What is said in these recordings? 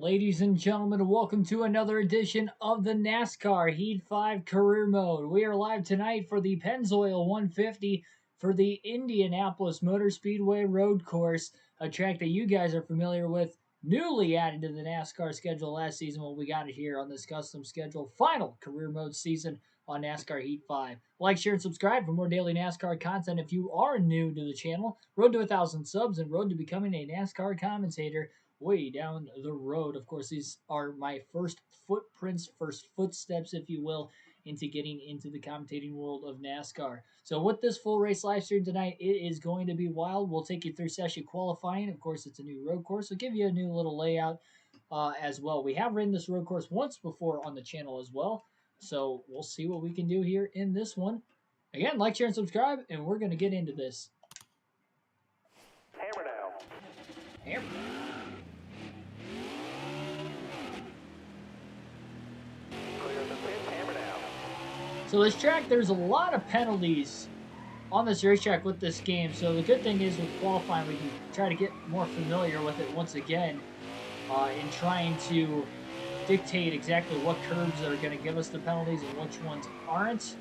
Ladies and gentlemen, welcome to another edition of the NASCAR Heat 5 Career Mode. We are live tonight for the Pennzoil 150 for the Indianapolis Motor Speedway Road Course, a track that you guys are familiar with, newly added to the NASCAR schedule last season. Well, we got it here on this custom schedule, final Career Mode season on NASCAR Heat 5. Like, share, and subscribe for more daily NASCAR content if you are new to the channel. Road to 1,000 subs and road to becoming a NASCAR commentator way down the road. Of course, these are my first footprints, first footsteps, if you will, into getting into the commentating world of NASCAR. So with this full race live stream tonight, it is going to be wild. We'll take you through session qualifying. Of course, it's a new road course. We'll give you a new little layout as well. We have ridden this road course once before on the channel as well. So we'll see what we can do here in this one. Again, like, share, and subscribe, and we're going to get into this. Hammer now. Hammer. Clear the pit. Hammer now. So this track, there's a lot of penalties on this racetrack with this game. So the good thing is with qualifying, we can try to get more familiar with it once again in trying to dictate exactly what curves are going to give us the penalties and which ones aren't.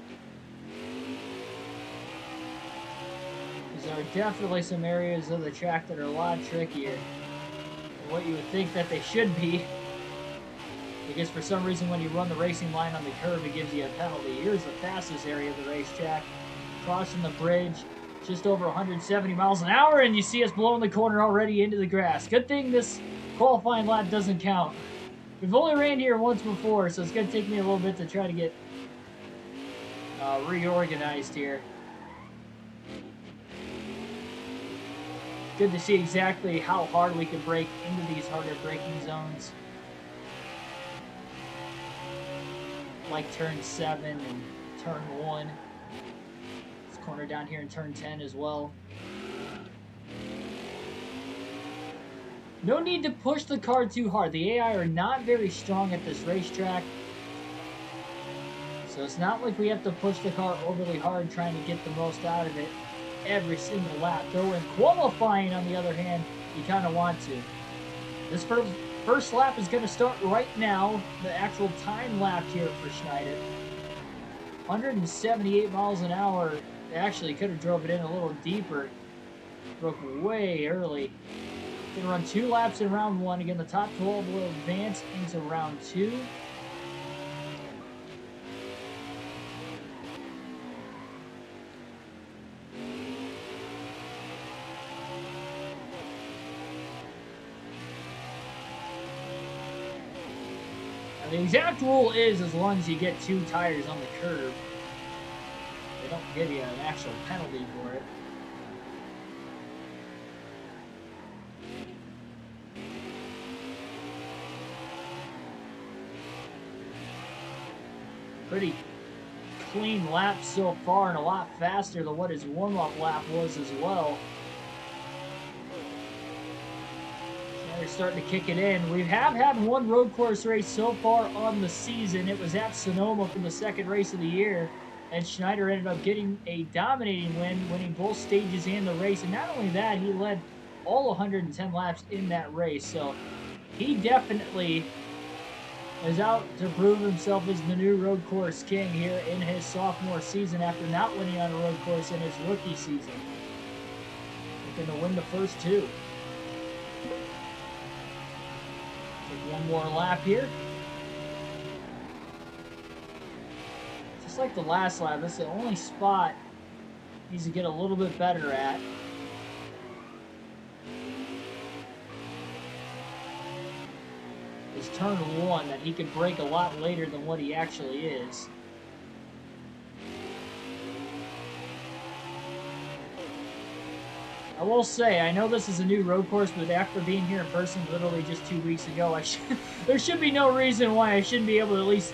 Because there are definitely some areas of the track that are a lot trickier than what you would think that they should be. Because for some reason when you run the racing line on the curve, it gives you a penalty. Here's the fastest area of the racetrack. Crossing the bridge, just over 170 miles an hour, and you see us blowing the corner already into the grass. Good thing this qualifying lap doesn't count. We've only ran here once before, so it's going to take me a little bit to try to get reorganized here. Good to see exactly how hard we can brake into these harder braking zones. Like turn 7 and turn 1. This corner down here in turn 10 as well. No need to push the car too hard. The AI are not very strong at this racetrack. So it's not like we have to push the car overly hard trying to get the most out of it every single lap. Though in qualifying, on the other hand, you kind of want to. This first lap is going to start right now. The actual time lapse here for Schneider. 178 miles an hour. They actually could have drove it in a little deeper. Broke way early. Going to run 2 laps in round 1. Again, the top 12 will advance into round 2. Now, the exact rule is as long as you get 2 tires on the curb, they don't give you an actual penalty for it. Pretty clean lap so far and a lot faster than what his warm-up lap was as well. Now they're starting to kick it in. We have had one road course race so far on the season. It was at Sonoma from the second race of the year, and Schneider ended up getting a dominating win, winning both stages and the race. And not only that, he led all 110 laps in that race. So he definitely is out to prove himself as the new road course king here in his sophomore season after not winning on a road course in his rookie season. Looking to win the first 2. Take one more lap here. Just like the last lap, this is the only spot he needs to get a little bit better at. Is turn 1, that he could brake a lot later than what he actually is. I will say, I know this is a new road course, but after being here in person literally just 2 weeks ago, there should be no reason why I shouldn't be able to at least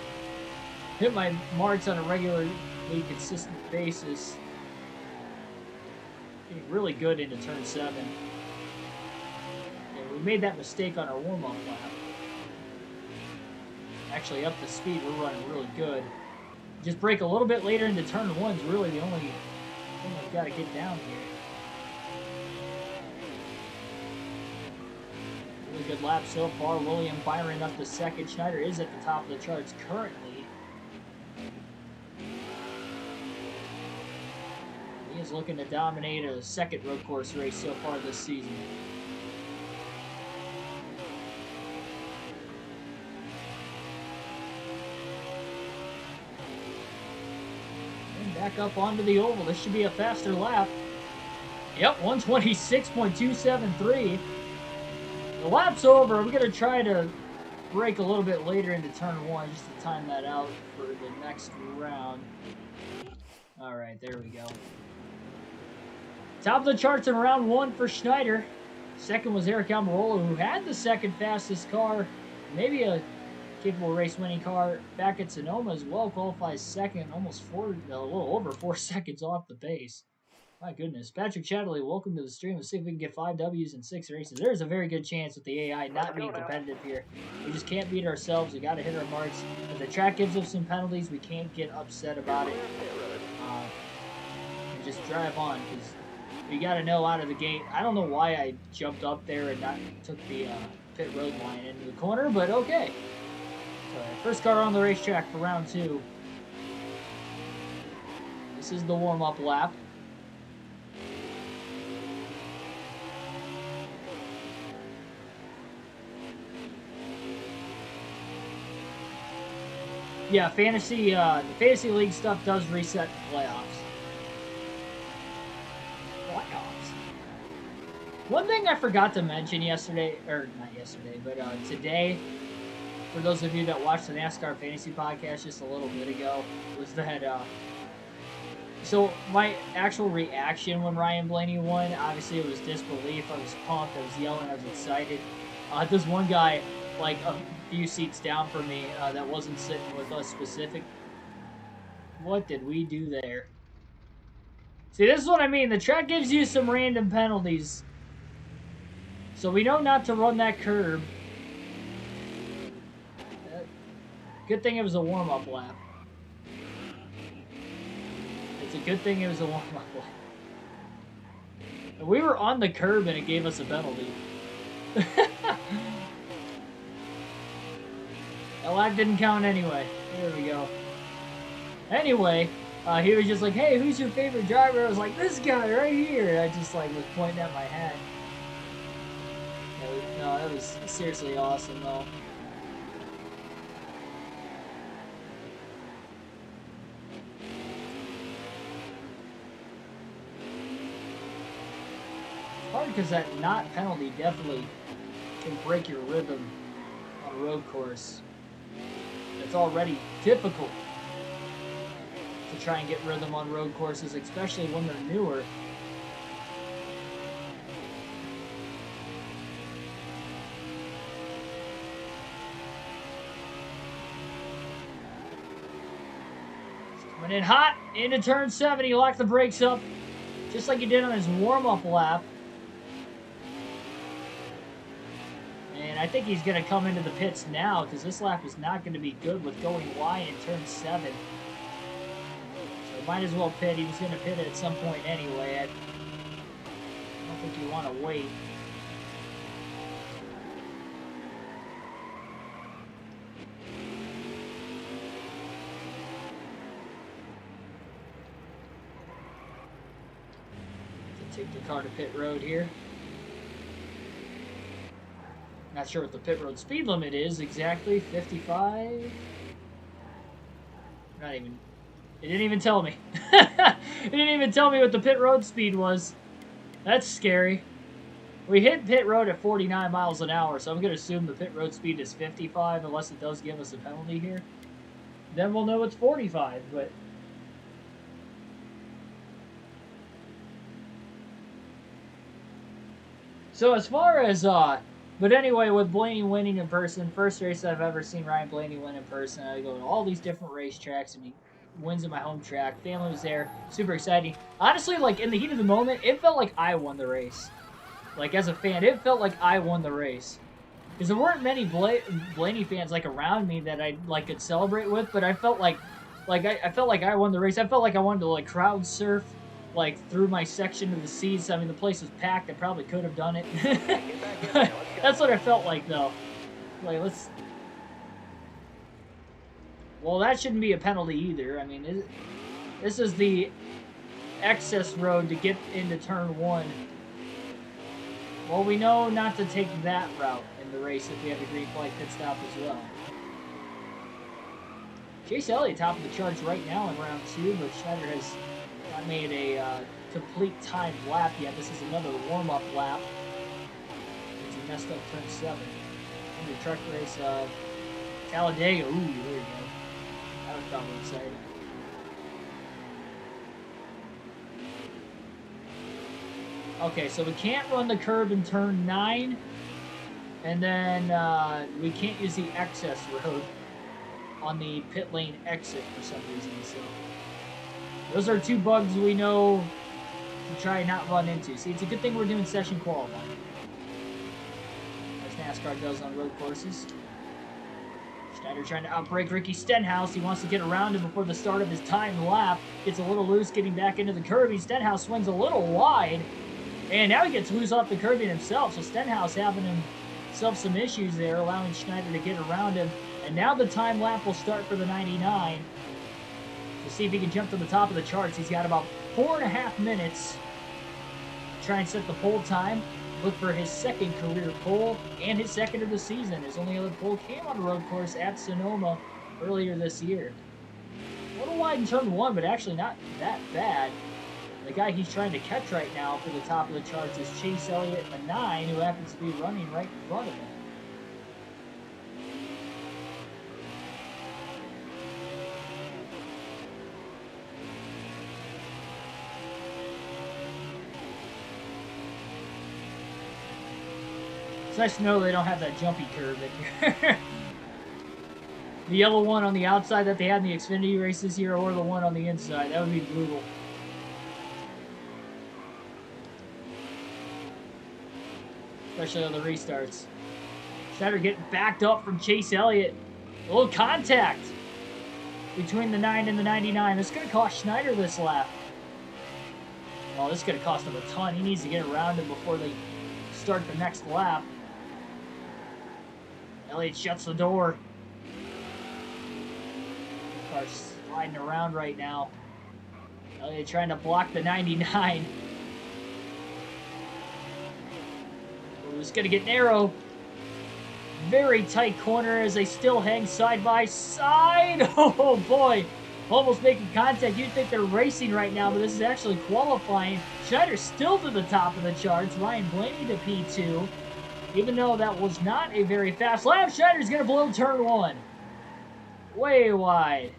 hit my marks on a regularly consistent basis. Getting really good into turn 7. Yeah, we made that mistake on our warm-up lap. Actually, up to speed, we're running really good. Just brake a little bit later into turn 1 is really the only thing we've got to get down here. Really good lap so far. William firing up to second. Schneider is at the top of the charts currently. He is looking to dominate a second road course race so far this season. And back up onto the oval. This should be a faster lap. Yep, 126.273. The lap's over. I'm going to try to brake a little bit later into turn 1 just to time that out for the next round. All right, there we go. Top of the charts in round 1 for Schneider. Second was Eric Almirola, who had the second fastest car. Maybe a capable race-winning car back at Sonoma as well. Qualifies second, a little over 4 seconds off the pace. My goodness. Patrick Chatterley, welcome to the stream. Let's see if we can get 5 W's in 6 races. There's a very good chance with the AI not being competitive here. We just can't beat ourselves. We got to hit our marks. If the track gives us some penalties, we can't get upset about it. And just drive on, because you got to know out of the gate. I don't know why I jumped up there and not took the pit road line into the corner, but okay. So, first car on the racetrack for round 2. This is the warm-up lap. Yeah, the fantasy league stuff does reset the playoffs. One thing I forgot to mention yesterday, or not yesterday, but today, for those of you that watched the NASCAR Fantasy Podcast just a little bit ago, was that, so my actual reaction when Ryan Blaney won, obviously it was disbelief. I was pumped, I was yelling, I was excited. This one guy, like a few seats down from me, that wasn't sitting with us specific. What did we do there? See, this is what I mean. The track gives you some random penalties. So we know not to run that curb. Good thing it was a warm-up lap. It's a good thing it was a warm-up lap. And we were on the curb and it gave us a penalty. That lap didn't count anyway. There we go. Anyway, he was just like, hey, who's your favorite driver? I was like, this guy right here. I just like was pointing at my hat. No, that was seriously awesome though. It's hard because that not penalty definitely can break your rhythm on a road course. It's already difficult to try and get rhythm on road courses, especially when they're newer. Coming in hot into turn 7, he locked the brakes up just like he did on his warm-up lap. And I think he's going to come into the pits now because this lap is not going to be good with going wide in turn 7. So might as well pit. He was going to pit it at some point anyway. I don't think you want to wait. Take the car to pit road here. Not sure what the pit road speed limit is exactly. 55? Not even. It didn't even tell me. It didn't even tell me what the pit road speed was. That's scary. We hit pit road at 49 miles an hour, so I'm going to assume the pit road speed is 55 unless it does give us a penalty here. Then we'll know it's 45, but... So as far as, but anyway, with Blaney winning in person, first race I've ever seen Ryan Blaney win in person. I go to all these different racetracks, and he wins at my home track. Family was there, super exciting. Honestly, like, in the heat of the moment, it felt like I won the race. Like, as a fan, it felt like I won the race. Because there weren't many Blaney fans, like, around me that I, like, could celebrate with, but I felt like I felt like I won the race. I felt like I wanted to, like, crowd surf like through my section of the seats. I mean, the place was packed. I probably could have done it. Get back in there. Let's go. That's what it felt like, though. Like, let's. Well, that shouldn't be a penalty either. I mean, this is the excess road to get into turn 1. Well, we know not to take that route in the race if we have a green flag pit stop as well. Chase Elliott top of the charts right now in round 2, but Schneider has not made a complete timed lap yet. This is another warm-up lap. He messed up turn 7. Under truck race, Talladega. Ooh, there we go. That was probably exciting. Okay, so we can't run the curb in turn 9, and then we can't use the excess road on the pit lane exit for some reason. So those are 2 bugs we know to try and not run into. See, it's a good thing we're doing session qualifying, as NASCAR does on road courses. Schneider trying to outbrake Ricky Stenhouse. He wants to get around him before the start of his timed lap. Gets a little loose getting back into the curbing. Stenhouse swings a little wide. And now he gets loose off the curbing himself. So Stenhouse having himself some issues there, allowing Schneider to get around him. And now the time lap will start for the 99. To see if he can jump to the top of the charts. He's got about 4.5 minutes to try and set the pole time. Look for his 2nd career pole and his 2nd of the season. His only other pole came on a road course at Sonoma earlier this year. A little wide in turn 1, but actually not that bad. The guy he's trying to catch right now for the top of the charts is Chase Elliott, the 9, who happens to be running right in front of him. It's nice to know they don't have that jumpy curve in here. The yellow one on the outside that they had in the Xfinity race this year, or the one on the inside. That would be brutal. Especially on the restarts. Schneider getting backed up from Chase Elliott. A little contact between the 9 and the 99. This is going to cost Schneider this lap. Oh, this is going to cost him a ton. He needs to get around him before they start the next lap. Elliott shuts the door. Car's sliding around right now. Elliott trying to block the 99. It's going to get narrow. Very tight corner as they still hang side by side. Oh boy, almost making contact. You'd think they're racing right now, but this is actually qualifying. Schneider still to the top of the charts. Ryan Blaney to P2. Even though that was not a very fast lap, Schneider's going to blow turn 1. Way wide.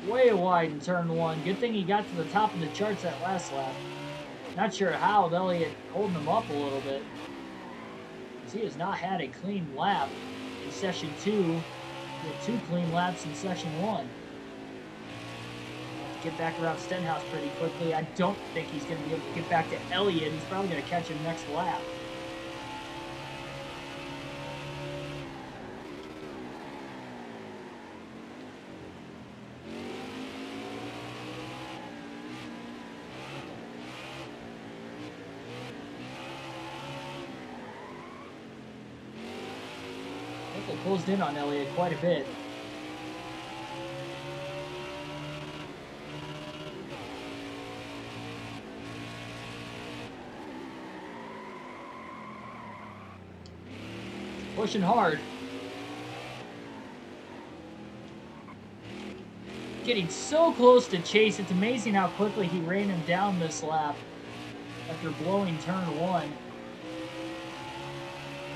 Way wide in turn 1. Good thing he got to the top of the charts that last lap. Not sure how, with Elliott holding him up a little bit. He has not had a clean lap in session 2. He had 2 clean laps in session 1. Get back around Stenhouse pretty quickly. I don't think he's going to be able to get back to Elliott. He's probably going to catch him next lap. I think they closed in on Elliott quite a bit. Pushing hard. Getting so close to Chase. It's amazing how quickly he ran him down this lap after blowing turn 1.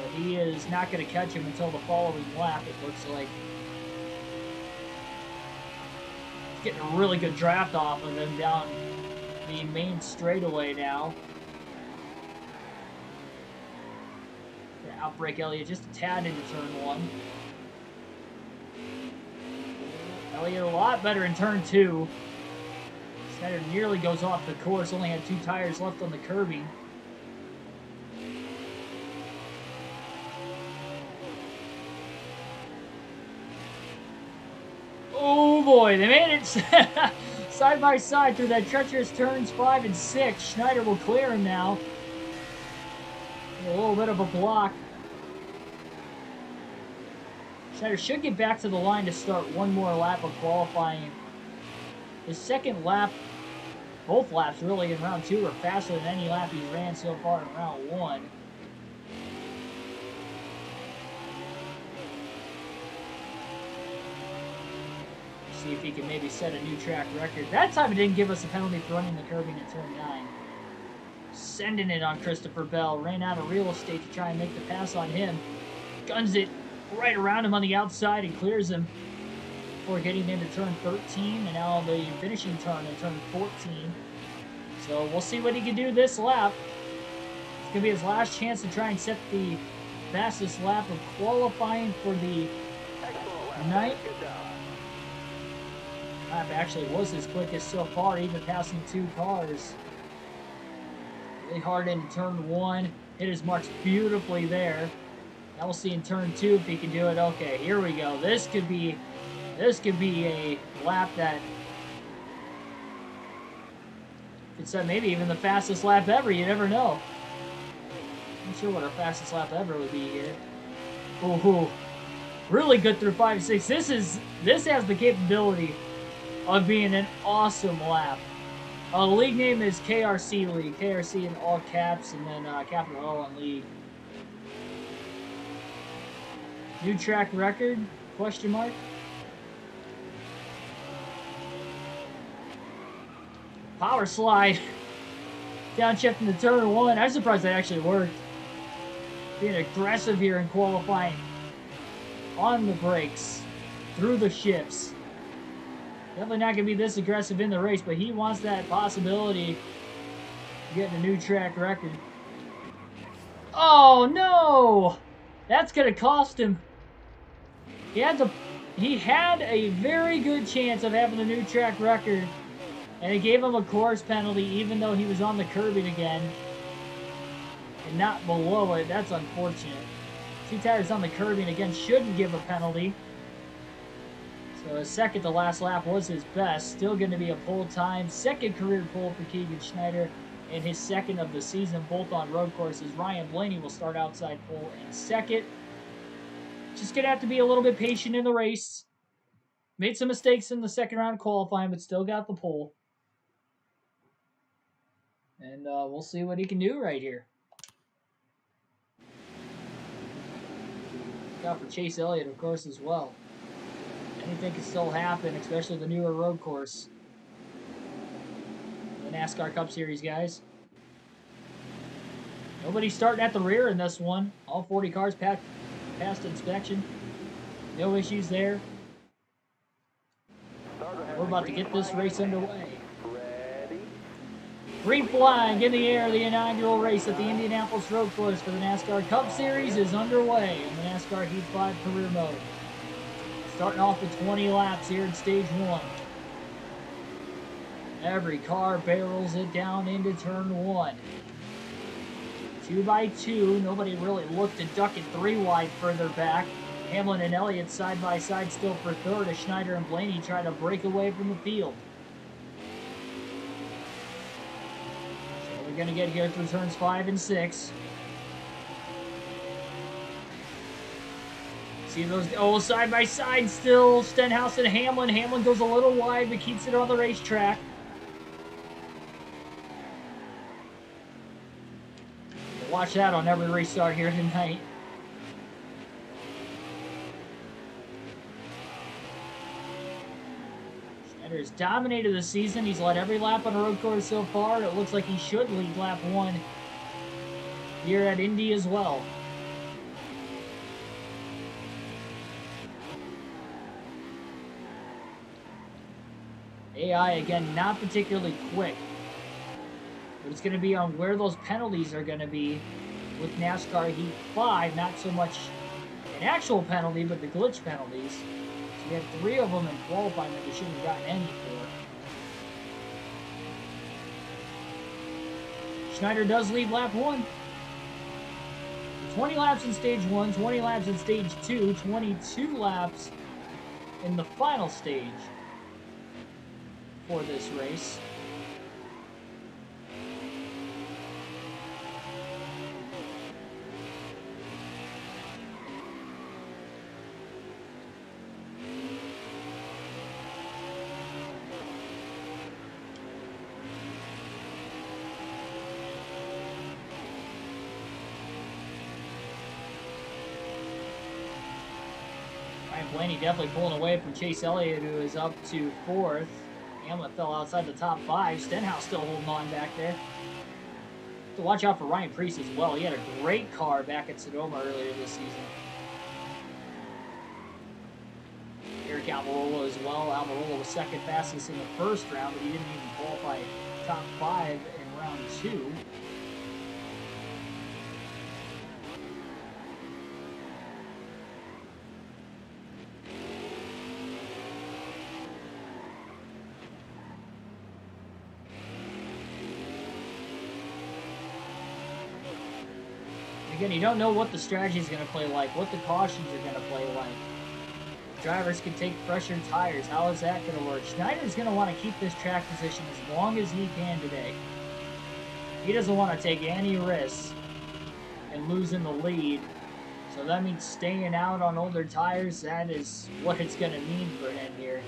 But he is not going to catch him until the following lap, it looks like. He's getting a really good draft off of him down the main straightaway now. Outbreak Elliott just a tad into turn 1. Elliott a lot better in turn 2. Schneider nearly goes off the course, only had 2 tires left on the curbing. boy, they made it side by side through that treacherous turns 5 and 6. Schneider will clear him now. A little bit of a block. Schneider should get back to the line to start one more lap of qualifying. His second lap, both laps really in round 2 are faster than any lap he's ran so far in round 1. See if he can maybe set a new track record. That time it didn't give us a penalty for running the curbing in turn 9. Sending it on Christopher Bell. Ran out of real estate to try and make the pass on him. Guns it right around him on the outside and clears him before getting into turn 13 and now the finishing turn in turn 14. So we'll see what he can do this lap. It's going to be his last chance to try and set the fastest lap of qualifying for the night. Lap actually was his quickest so far, even passing 2 cars. Really hard into turn 1. Hit his marks beautifully there. Now we'll see in turn 2 if he can do it. Okay, here we go. This could be a lap that could set maybe even the fastest lap ever. You never know. Not sure what our fastest lap ever would be here. Ooh, really good through 5 and 6. This has the capability of being an awesome lap. The league name is KRC League. KRC in all caps and then capital O on league. New track record? Question mark. Power slide. Downshift into turn 1. I'm surprised that actually worked. Being aggressive here in qualifying. On the brakes. Through the shifts. Definitely not going to be this aggressive in the race, but he wants that possibility of getting a new track record. Oh, no! That's going to cost him. He had a very good chance of having a new track record, and it gave him a course penalty even though he was on the curbing again and not below it. That's unfortunate. 2 tires on the curbing again shouldn't give a penalty. So his second to last lap was his best. Still going to be a pole time. Second career pole for Keegan Schneider. And his second of the season, both on road courses. Ryan Blaney will start outside pole in second. Just going to have to be a little bit patient in the race. Made some mistakes in the second round qualifying, but still got the pole. And we'll see what he can do right here. Look out for Chase Elliott, of course, as well. Anything can still happen, especially the newer road course. The NASCAR Cup Series, guys. Nobody starting at the rear in this one. All 40 cars passed inspection. No issues there. We're about to get this race underway. Green flag in the air. The inaugural race at the Indianapolis Road Course for the NASCAR Cup Series is underway in the NASCAR Heat 5 career mode. Starting off with 20 laps here in stage 1. Every car barrels it down into turn 1. 2 by 2. Nobody really looked to duck it 3 wide further back. Hamlin and Elliott side by side still for third as Schneider and Blaney try to break away from the field. So we're going to get here through turns 5 and 6. See those, side by side still. Stenhouse and Hamlin. Hamlin goes a little wide, but keeps it on the racetrack. Watch that on every restart here tonight. Schneider has dominated the season. He's led every lap on the road course so far. It looks like he should lead lap 1 here at Indy as well. AI, again, not particularly quick. But it's going to be on where those penalties are going to be with NASCAR Heat 5. Not so much an actual penalty, but the glitch penalties. So we had 3 of them in qualifying that we shouldn't have gotten any for. Schneider does lead lap 1. 20 laps in stage 1, 20 laps in stage 2, 22 laps in the final stage. for this race. Blaney definitely pulling away from Chase Elliott, who is up to 4th. Hamlet fell outside the top 5. Stenhouse still holding on back there. To watch out for Ryan Preece as well. He had a great car back at Sonoma earlier this season. Eric Almirola as well. Almirola was second fastest in the first round, but he didn't even qualify top 5 in round 2. Again, you don't know what the strategy is going to play like, what the cautions are going to play like. Drivers can take fresher tires. How is that going to work? Schneider's going to want to keep this track position as long as he can today. He doesn't want to take any risks and losing the lead. So that means staying out on older tires. That is what it's going to mean for him here.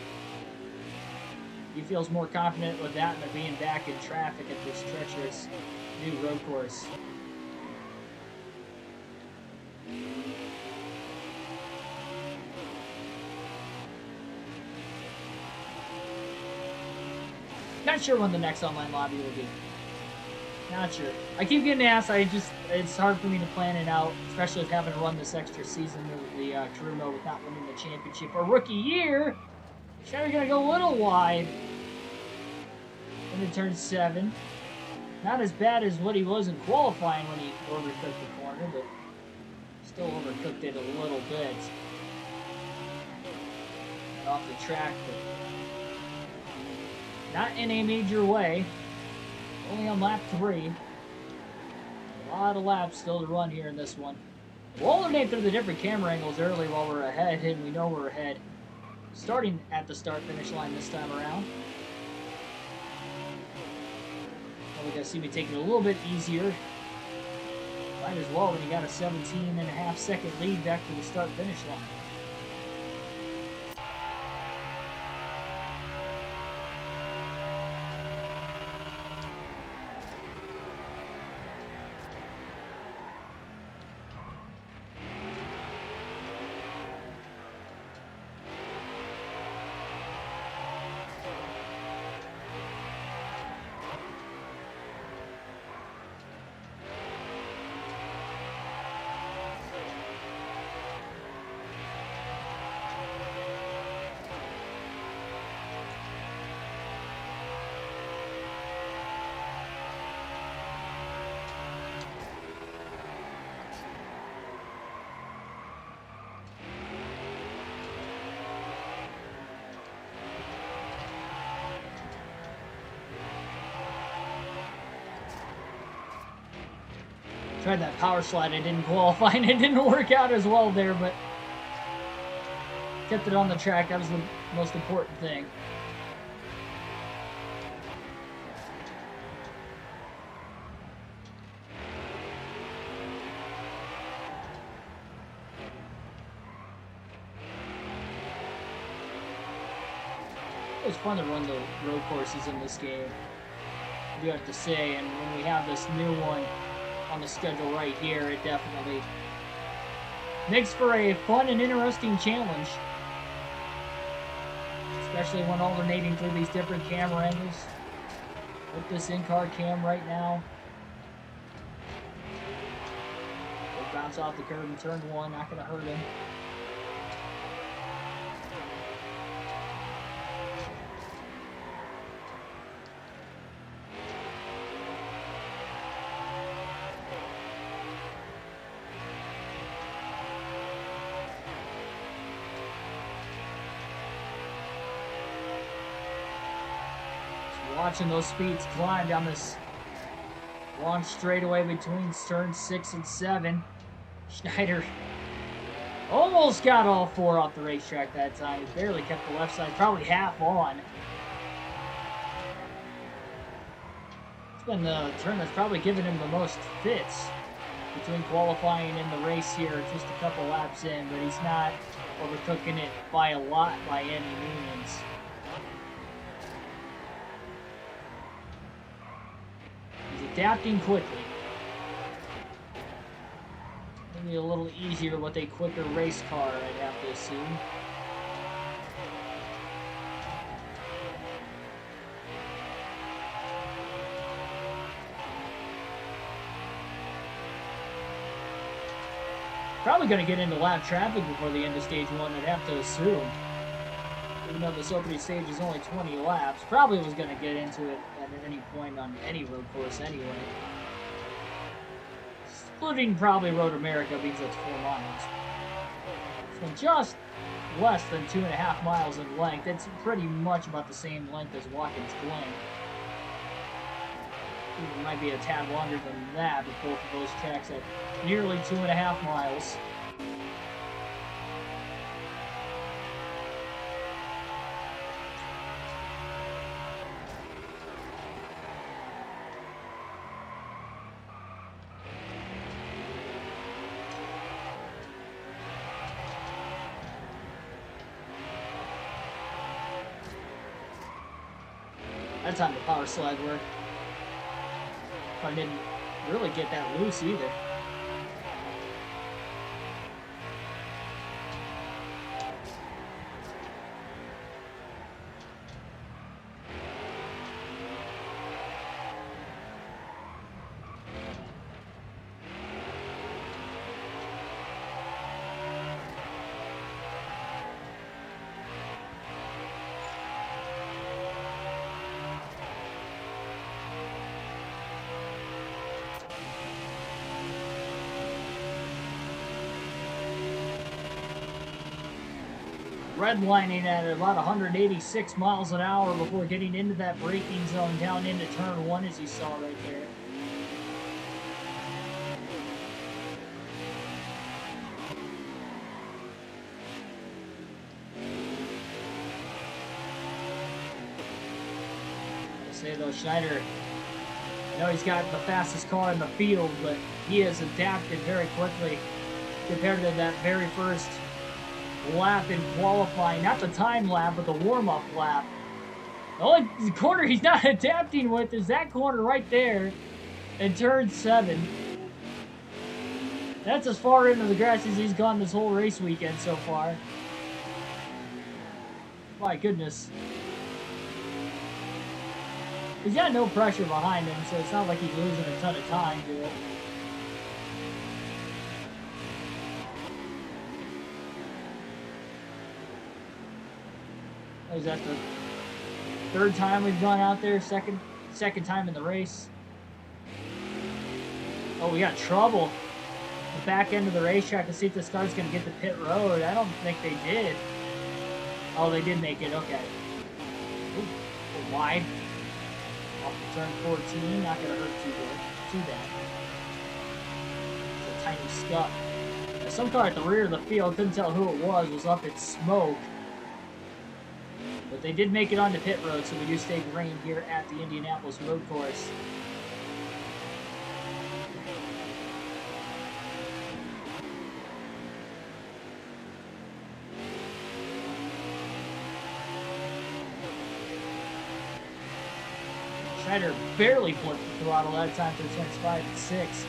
He feels more confident with that than being back in traffic at this treacherous new road course. Not sure when the next online lobby will be. Not sure. I keep getting asked. It's hard for me to plan it out, especially with having to run this extra season of the career mode with not winning the championship. For rookie year, Schneider's gonna go a little wide into turn 7. Not as bad as what he was in qualifying when he overcooked the corner, but still overcooked it a little bit. Off the track, but not in a major way. Only on lap 3. A lot of laps still to run here in this one. We'll alternate through the different camera angles early while we're ahead, and we know we're ahead. Starting at the start-finish line this time around. Well, we're going to see me take it a little bit easier. Might as well when you got a 17.5 second lead back to the start-finish line. Tried that power slide, I didn't qualify, and it didn't work out as well there, but kept it on the track. That was the most important thing. It was fun to run the road courses in this game, I do have to say, and when we have this new one on the schedule right here, it definitely makes for a fun and interesting challenge, especially when alternating through these different camera angles. With this in-car cam right now, we'll bounce off the curb in turn 1, not going to hurt him. Watching those speeds climb down this long straightaway between turns 6 and 7. Schneider almost got all 4 off the racetrack that time. He barely kept the left side, probably half on. been the turn that's probably given him the most fits between qualifying and the race here, just a couple laps in, but he's not overcooking it by a lot by any means. He's adapting quickly. Maybe a little easier with a quicker race car, I'd have to assume. Probably going to get into lap traffic before the end of stage 1, I'd have to assume. Even though this opening stage is only 20 laps, probably was going to get into it at any point on any road course anyway. Including probably Road America, because that's 4 miles. So just less than 2.5 miles in length. It's pretty much about the same length as Watkins Glen. It might be a tad longer than that, but both of those tracks at nearly 2.5 miles. That time the power slide worked. I didn't really get that loose either. Redlining at about 186 miles an hour before getting into that braking zone down into turn 1, as you saw right there. I say though, Schneider, I know he's got the fastest car in the field, but he has adapted very quickly compared to that very first lap in qualifying, not the time lap, but the warm-up lap. The only corner he's not adapting with is that corner right there in turn 7. That's as far into the grass as he's gone this whole race weekend so far. My goodness. He's got no pressure behind him, so it's not like he's losing a ton of time to it. Is that the third time we've gone out there? Second time in the race. Oh, we got trouble. The back end of the racetrack to see if this car's going to get to pit road. I don't think they did. Oh, they did make it. Okay. Ooh, wide. Off the turn 14. Not going to hurt too bad. It's a tiny scuff. Now, some car at the rear of the field, couldn't tell who it was up in smoke. But they did make it onto pit road, so we do stay green here at the Indianapolis road course. Schneider barely flipped the throttle that time through turns 5 and 6.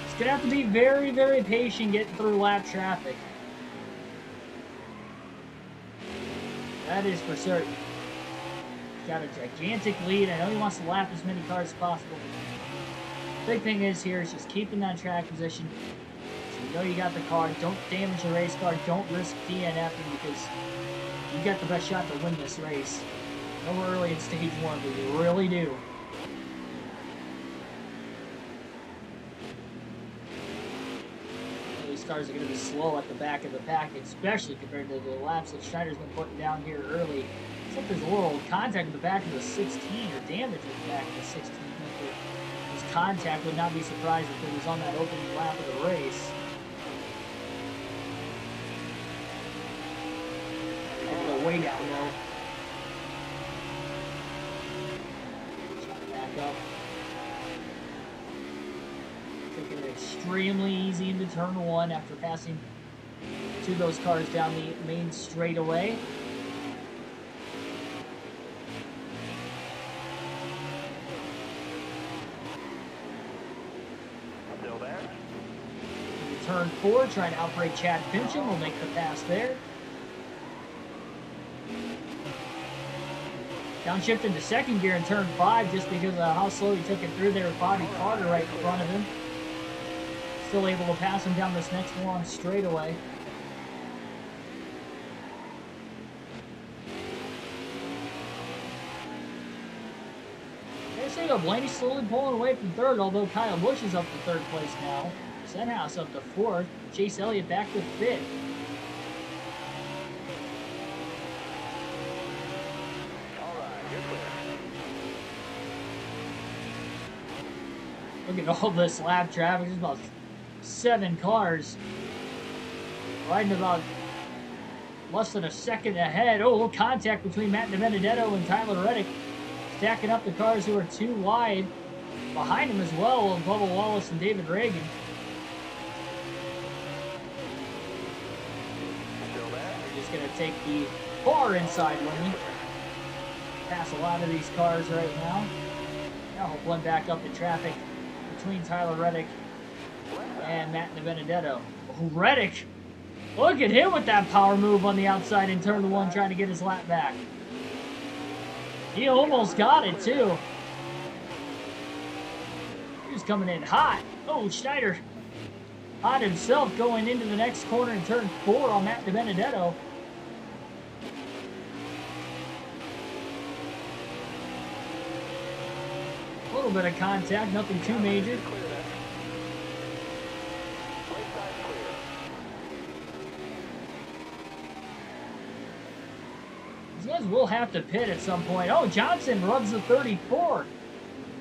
It's going to have to be very, very patient getting through lap traffic. That is for certain. He's got a gigantic lead. I know he wants to lap as many cars as possible. The big thing is here is just keeping that track position. So you know you got the car. Don't damage the race car. Don't risk DNFing because you got the best shot to win this race. I know we're early in stage 1, but you really do. Cars are going to be slow at the back of the pack, especially compared to the laps that Schneider's been putting down here early. Except there's a little contact in the back of the 16, or damage in the back of the 16. This contact, would not be surprised if it was on that opening lap of the race. Go way down low. extremely easy into turn one after passing two of those cars down the main straightaway. Still there. Into turn four, trying to outbrake Chad Fincham. Will make the pass there. Downshift into second gear in turn five just because of how slow he took it through there with Bobby Carter right in front of him. Still able to pass him down this next long straightaway. There you go. Blaney slowly pulling away from third, although Kyle Busch is up to third place now. Stenhouse up to fourth. Chase Elliott back to fifth. Look at all this lap traffic. There's about 7 cars riding about less than a second ahead. Oh, a little contact between Matt DiBenedetto and Tyler Reddick. Stacking up the cars who are too wide. Behind him as well, Bubba Wallace and David Reagan. They're just going to take the far inside lane. Pass a lot of these cars right now. Now he'll blend back up the traffic between Tyler Reddick and Matt DiBenedetto. Oh, Reddick! Look at him with that power move on the outside in turn one, trying to get his lap back. He almost got it, too. He was coming in hot. Oh, Schneider hot himself going into the next corner in turn four on Matt DiBenedetto. A little bit of contact, nothing too major. These guys will have to pit at some point. Oh, Johnson rubs the 34.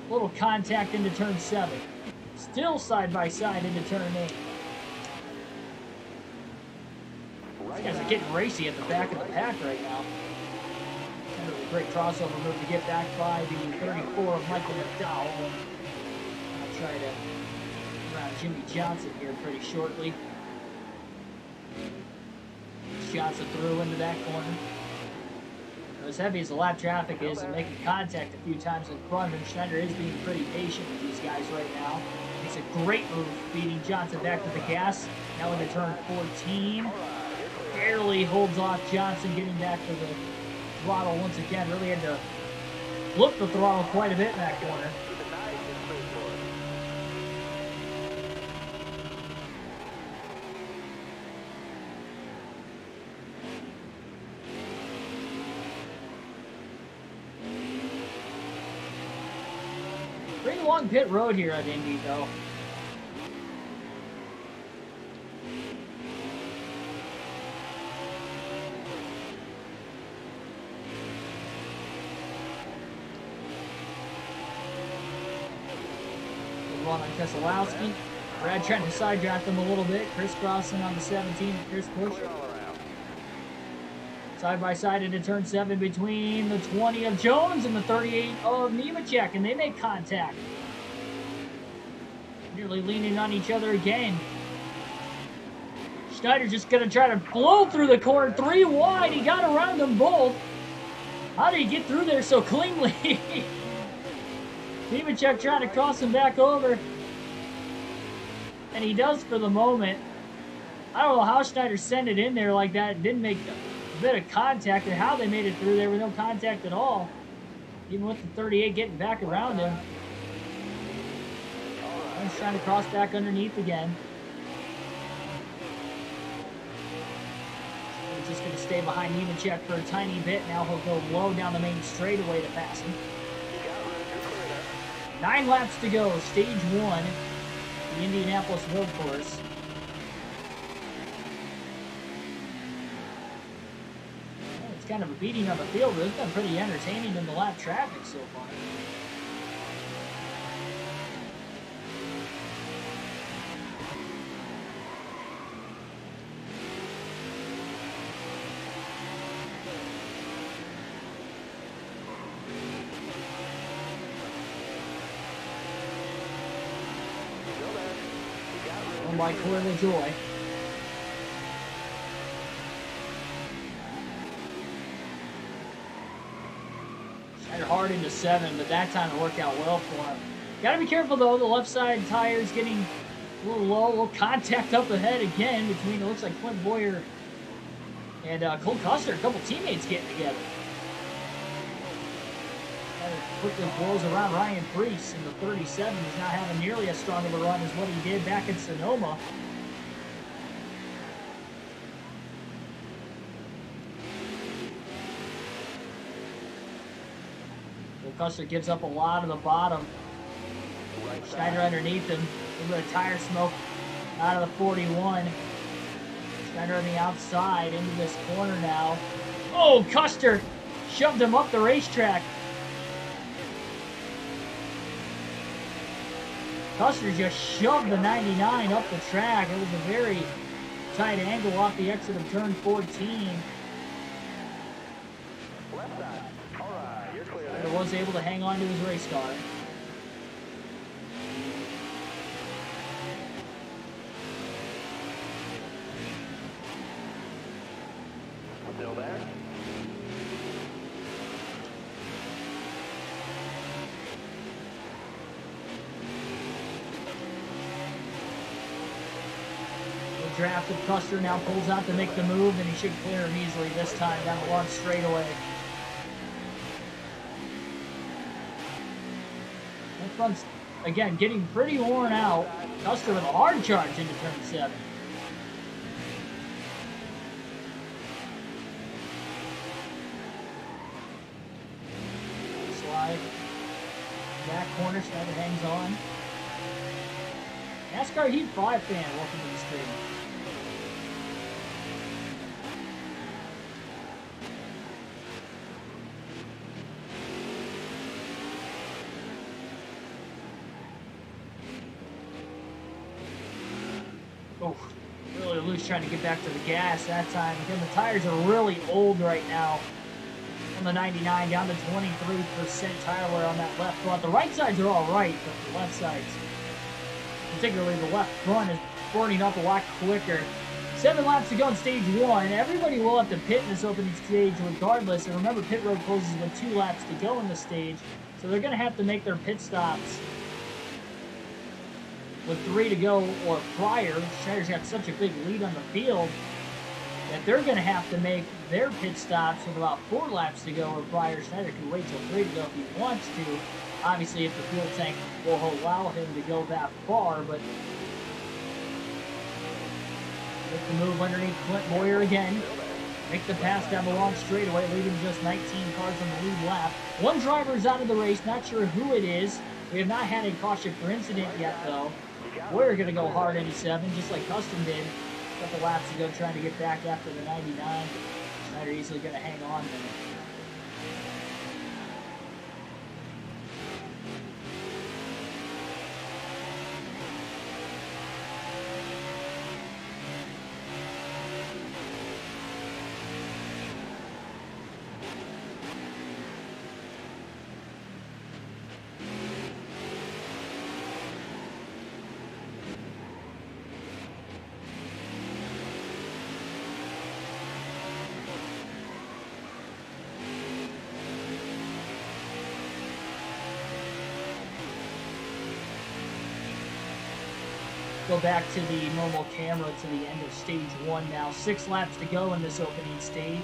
Little contact into turn 7. Still side by side into turn 8. These guys are getting racy at the back of the pack right now. Kind of a great crossover move to get back by the 34 of Michael McDowell. I'll try to around Jimmy Johnson here pretty shortly. Johnson threw into that corner. As heavy as the lap traffic is and making contact a few times in front of him, Schneider is being pretty patient with these guys right now. Makes a great move, beating Johnson back to the gas. Now into turn 14. Barely holds off Johnson, getting back to the throttle once again. Really had to look the throttle quite a bit in that corner. Pretty long pit road here at Indy, though. Run on Keselowski. Brad trying to side draft him a little bit. Crisscrossing on the 17 of Chris Busch. Side by side into turn 7 between the 20 of Jones and the 38 of Nemechek, and they make contact. Nearly leaning on each other again. Schneider just going to try to blow through the corner 3 wide. He got around them both. How did he get through there so cleanly? Nemechek trying to cross him back over. And he does for the moment. I don't know how Schneider sent it in there like that. It didn't make a bit of contact, or how they made it through there with no contact at all. Even with the 38 getting back around him. He's trying to cross back underneath again. He's just going to stay behind Nemechek for a tiny bit. Now he'll go low down the main straightaway to pass him. 9 laps to go, stage 1, the Indianapolis road course. Well, it's kind of a beating on the field, but it's been pretty entertaining in the lap traffic so far. driven by Coil of Joy. Schneider hard into 7, but that time it worked out well for him. Gotta be careful though, the left side tire's getting a little low, a little contact up ahead again between, it looks like Clint Boyer and Cole Custer, a couple teammates getting together. Quickly blows around Ryan Preece in the 37. He's not having nearly as strong of a run as what he did back in Sonoma. Cole Custer gives up a lot of the bottom. Schneider underneath him. A little bit of tire smoke out of the 41. Schneider on the outside into this corner now. Oh, Custer shoved him up the racetrack. Custer just shoved the 99 up the track. It was a very tight angle off the exit of turn 14. Left side. All right, you're clear. Schneider was able to hang on to his race car. Still there? The draft of Custer now pulls out to make the move, and he should clear him easily this time down the long straightaway. That front's, again, getting pretty worn out. Custer with a hard charge into turn 7. Slide. Back corner, Schneider hangs on. NASCAR Heat 5 fan, welcome to the stream. Oh, really loose trying to get back to the gas that time. Again, the tires are really old right now. On the 99, down to 23% tire wear on that left front. The right sides are all right, but the left sides, particularly the left front, is burning up a lot quicker. 7 laps to go in stage 1. Everybody will have to pit in this opening stage regardless. And remember, pit road closes with 2 laps to go in the stage. So they're going to have to make their pit stops with 3 to go or prior. Schneider's got such a big lead on the field that they're going to have to make their pit stops with about 4 laps to go or prior. Schneider can wait till 3 to go if he wants to. Obviously, if the fuel tank will allow him to go that far, but make the move underneath Clint Boyer again. Make the pass down the long straightaway, leaving just 19 cars on the lead lap. One driver is out of the race, not sure who it is. We have not had a caution for incident yet, though. Boyer going to go hard into 7, just like Custom did. A couple laps ago, trying to get back after the 99. Schneider easily going to hang on there. Go back to the normal camera to the end of stage 1 now. 6 laps to go in this opening stage.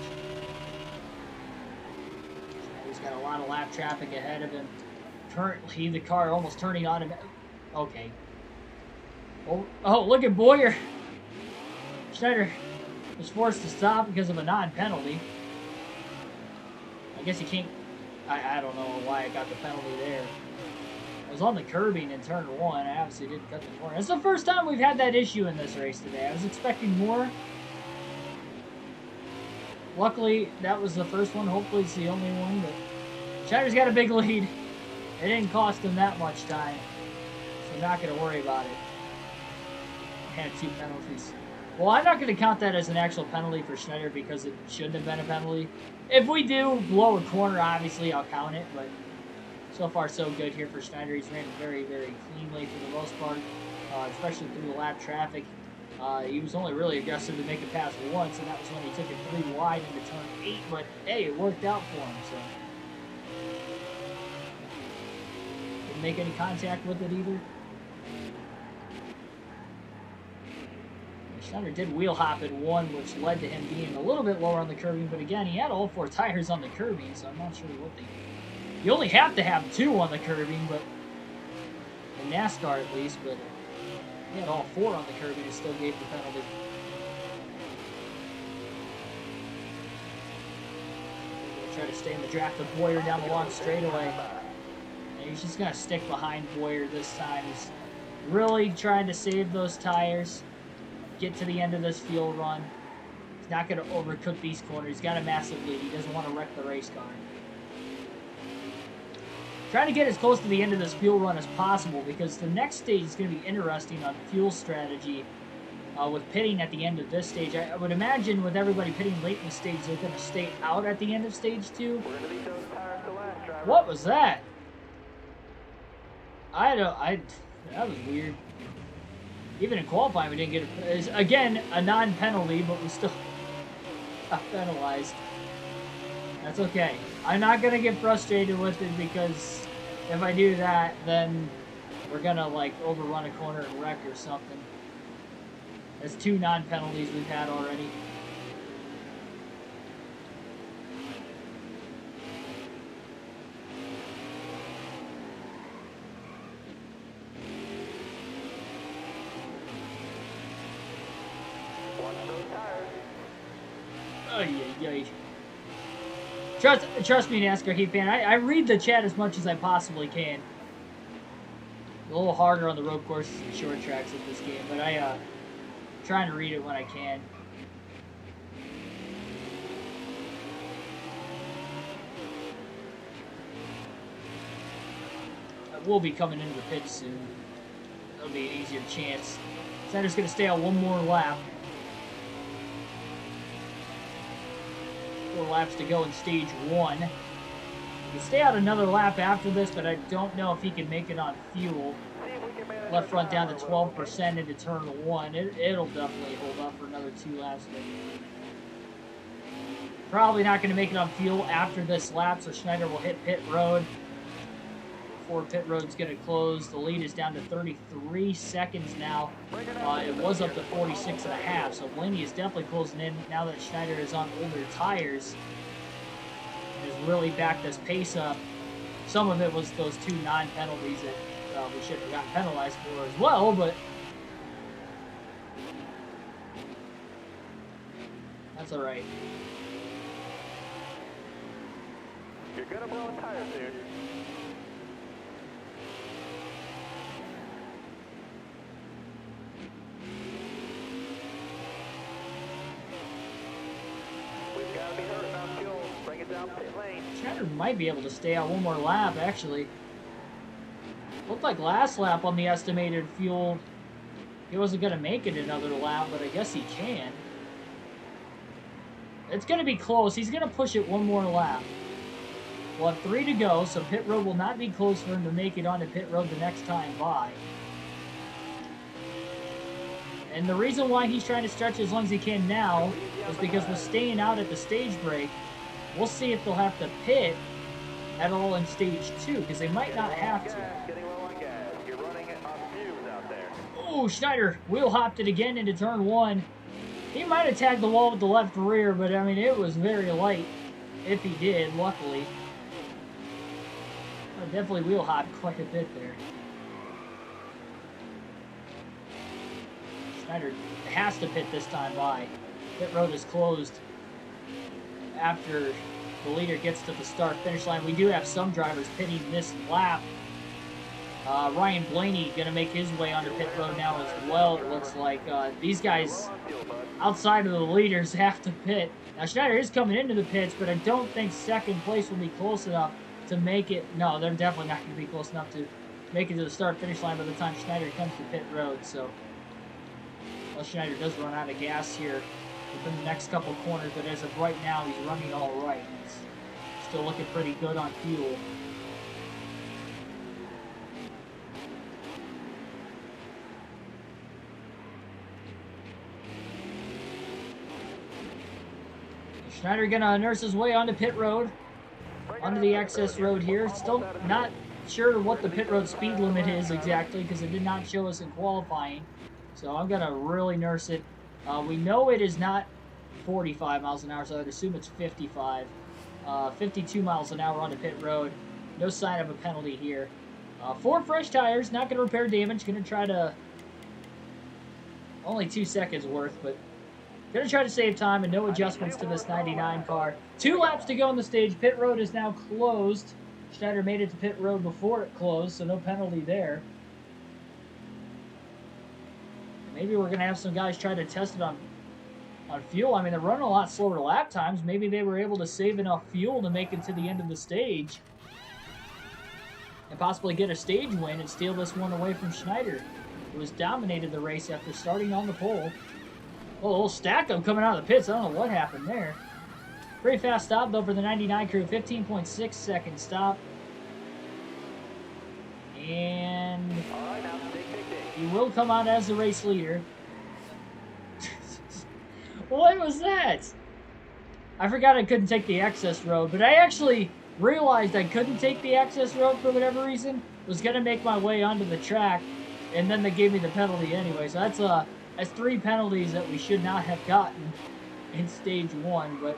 He's got a lot of lap traffic ahead of him. Currently, the car almost turning on him. Okay. Oh, look at Boyer. Schneider was forced to stop because of a non-penalty. I guess he can't... I don't know why I got the penalty there. I was on the curbing in turn 1. I obviously didn't cut the corner. It's the first time we've had that issue in this race today. I was expecting more. Luckily, that was the first one. Hopefully, it's the only one. But Schneider's got a big lead. It didn't cost him that much time. So I'm not going to worry about it. Had 2 penalties. Well, I'm not going to count that as an actual penalty for Schneider because it shouldn't have been a penalty. If we do blow a corner, obviously, I'll count it. But so far, so good here for Schneider. He's ran very, very cleanly for the most part. especially through the lap traffic. He was only really aggressive to make it past once, and that was when he took it 3 wide into turn 8, but hey, it worked out for him, so. Didn't make any contact with it either. Schneider did wheel hop at 1, which led to him being a little bit lower on the curbing, but again, he had all 4 tires on the curbing, so I'm not sure what they... You only have to have 2 on the curbing, but in NASCAR at least, but he had all 4 on the curbing and still gave the penalty. He'll try to stay in the draft of Boyer down the long straightaway. And he's just going to stick behind Boyer this time. He's really trying to save those tires, get to the end of this fuel run. He's not going to overcook these corners. He's got a massive lead. He doesn't want to wreck the race car. Trying to get as close to the end of this fuel run as possible, because the next stage is going to be interesting on fuel strategy with pitting at the end of this stage. I would imagine with everybody pitting late in the stage, they're going to stay out at the end of stage 2. What was that? That was weird. Even in qualifying, we didn't get it. Again, a non-penalty, but we still got penalized. That's okay. I'm not going to get frustrated with it, because if I do that, then we're going to, like, overrun a corner and wreck or something. That's 2 non-penalties we've had already. Watch those tires. Ay. Trust me, NASCAR Heat fan. I read the chat as much as I possibly can. A little harder on the road courses and short tracks of this game, but I trying to read it when I can. I will be coming into the pit soon. That'll be an easier chance. Sanders going to stay on 1 more lap. 4 laps to go in stage 1. He can stay out another lap after this, but I don't know if he can make it on fuel. Left front down to 12% into turn 1. It'll definitely hold up for another 2 laps. But probably not going to make it on fuel after this lap, so Schneider will hit pit road. Before pit road's going to close, the lead is down to 33 seconds now. It was up to 46.5, so Blaney is definitely closing in now that Schneider is on older tires. And has really backed this pace up. Some of it was those 2 non-penalties that we should have gotten penalized for as well, but that's alright. You're gonna blow a tire soon. We've got to be hurting on fuel. Bring it down pit lane. Schneider might be able to stay out 1 more lap, actually. Looked like last lap on the estimated fuel, he wasn't going to make it another lap, but I guess he can. It's going to be close. He's going to push it 1 more lap. We'll have 3 to go, so pit road will not be close for him to make it onto pit road the next time by. And the reason why he's trying to stretch as long as he can now is because with staying out at the stage break, we'll see if they'll have to pit at all in stage 2, because they might not have to. You're running it on fumes out there. Oh, Schneider wheel hopped it again into turn 1. He might have tagged the wall with the left rear, but I mean, it was very light if he did, luckily. Definitely wheel hopped quite a bit there. Schneider has to pit this time by. Pit road is closed after the leader gets to the start-finish line. We do have some drivers pitting this lap. Ryan Blaney going to make his way onto pit road now as well, it looks like. These guys outside of the leaders have to pit. Now, Schneider is coming into the pits, but I don't think second place will be close enough to make it. No, they're definitely not going to be close enough to make it to the start-finish line by the time Schneider comes to pit road. So, well, Schneider does run out of gas here within the next couple corners, but as of right now, he's running all right. He's still looking pretty good on fuel. Schneider gonna nurse his way onto pit road, onto the access road here. Still not sure what the pit road speed limit is exactly because it did not show us in qualifying. So I'm gonna really nurse it. We know it is not 45 miles an hour, so I'd assume it's 55. 52 miles an hour onto pit road. No sign of a penalty here. 4 fresh tires, not going to repair damage. Going to try to... Only 2 seconds worth, but... Going to try to save time and no adjustments to this 99 car. 2 laps to go on the stage. Pit road is now closed. Schneider made it to pit road before it closed, so no penalty there. Maybe we're going to have some guys try to test it on fuel. I mean, they're running a lot slower lap times. Maybe they were able to save enough fuel to make it to the end of the stage and possibly get a stage win and steal this one away from Schneider, who has dominated the race after starting on the pole. Oh, a little stack up coming out of the pits. I don't know what happened there. Pretty fast stop, though, for the 99 crew. 15.6 second stop. And he will come out as the race leader. What was that? I forgot I couldn't take the access road, but I actually realized I couldn't take the access road for whatever reason. Was going to make my way onto the track, and then they gave me the penalty anyway. So that's 3 penalties that we should not have gotten in stage 1. But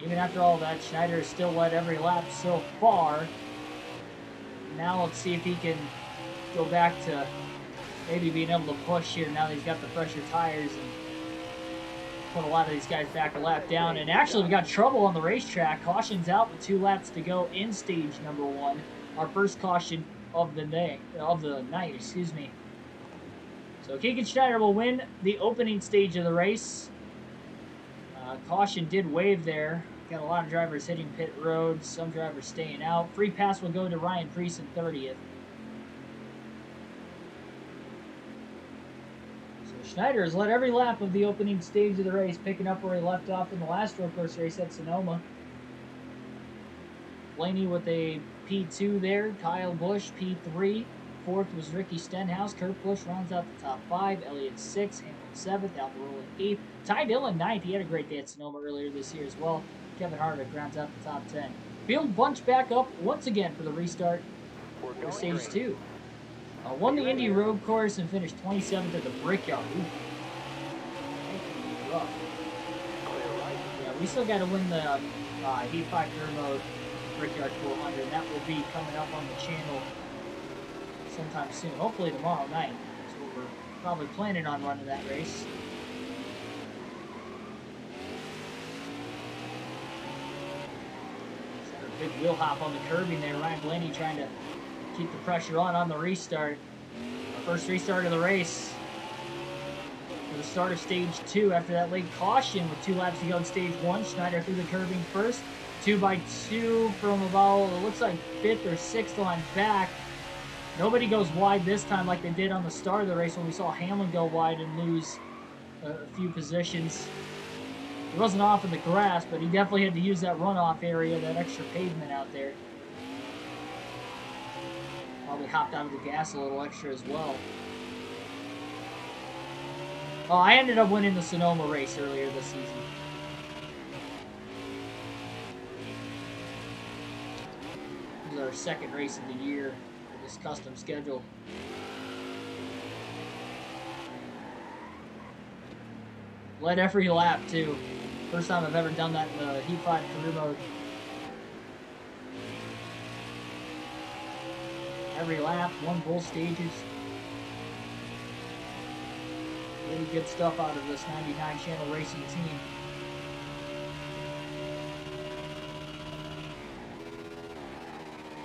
even after all that, Schneider has still led every lap so far. Now let's see if he can go back to maybe being able to push here now that he's got the fresher tires and put a lot of these guys back a lap down. And actually, we got trouble on the racetrack. Caution's out with 2 laps to go in stage number 1. Our first caution of the night, excuse me. So Keegan Schneider will win the opening stage of the race. Caution did wave there. Got a lot of drivers hitting pit road, some drivers staying out. Free pass will go to Ryan Priest in 30th. Schneider has led every lap of the opening stage of the race, picking up where he left off in the last road course race at Sonoma. Blaney with a P2 there, Kyle Busch P3. 4th was Ricky Stenhouse. Kurt Busch rounds out the top 5. Elliott 6th, Hamlin 7th, Alvarola 8th. Ty Dillon 9th. He had a great day at Sonoma earlier this year as well. Kevin Harvick rounds out the top 10. Field bunch back up once again for the restart for stage 2. Won the Indy road course and finished 27th at the Brickyard. Ooh. Rough. Yeah, we still got to win the Heat 5 career mode Brickyard 400. And that will be coming up on the channel sometime soon. Hopefully tomorrow night. That's what we're probably planning on running that race. Big wheel hop on the curbing there. Ryan Blaney trying to keep the pressure on the restart. Our first restart of the race. For the start of stage 2 after that late caution with 2 laps to go in stage 1. Schneider through the curbing first. 2x2 from about, it looks like 5th or 6th line back. Nobody goes wide this time like they did on the start of the race when we saw Hamlin go wide and lose a few positions. He wasn't off in the grass, but he definitely had to use that runoff area, that extra pavement out there. Probably hopped out of the gas a little extra as well. Oh, I ended up winning the Sonoma race earlier this season. This is our 2nd race of the year for this custom schedule. Led every lap, too. First time I've ever done that in the Heat 5 career mode. Every lap, 1 bull stages. Really good stuff out of this 99 channel racing team.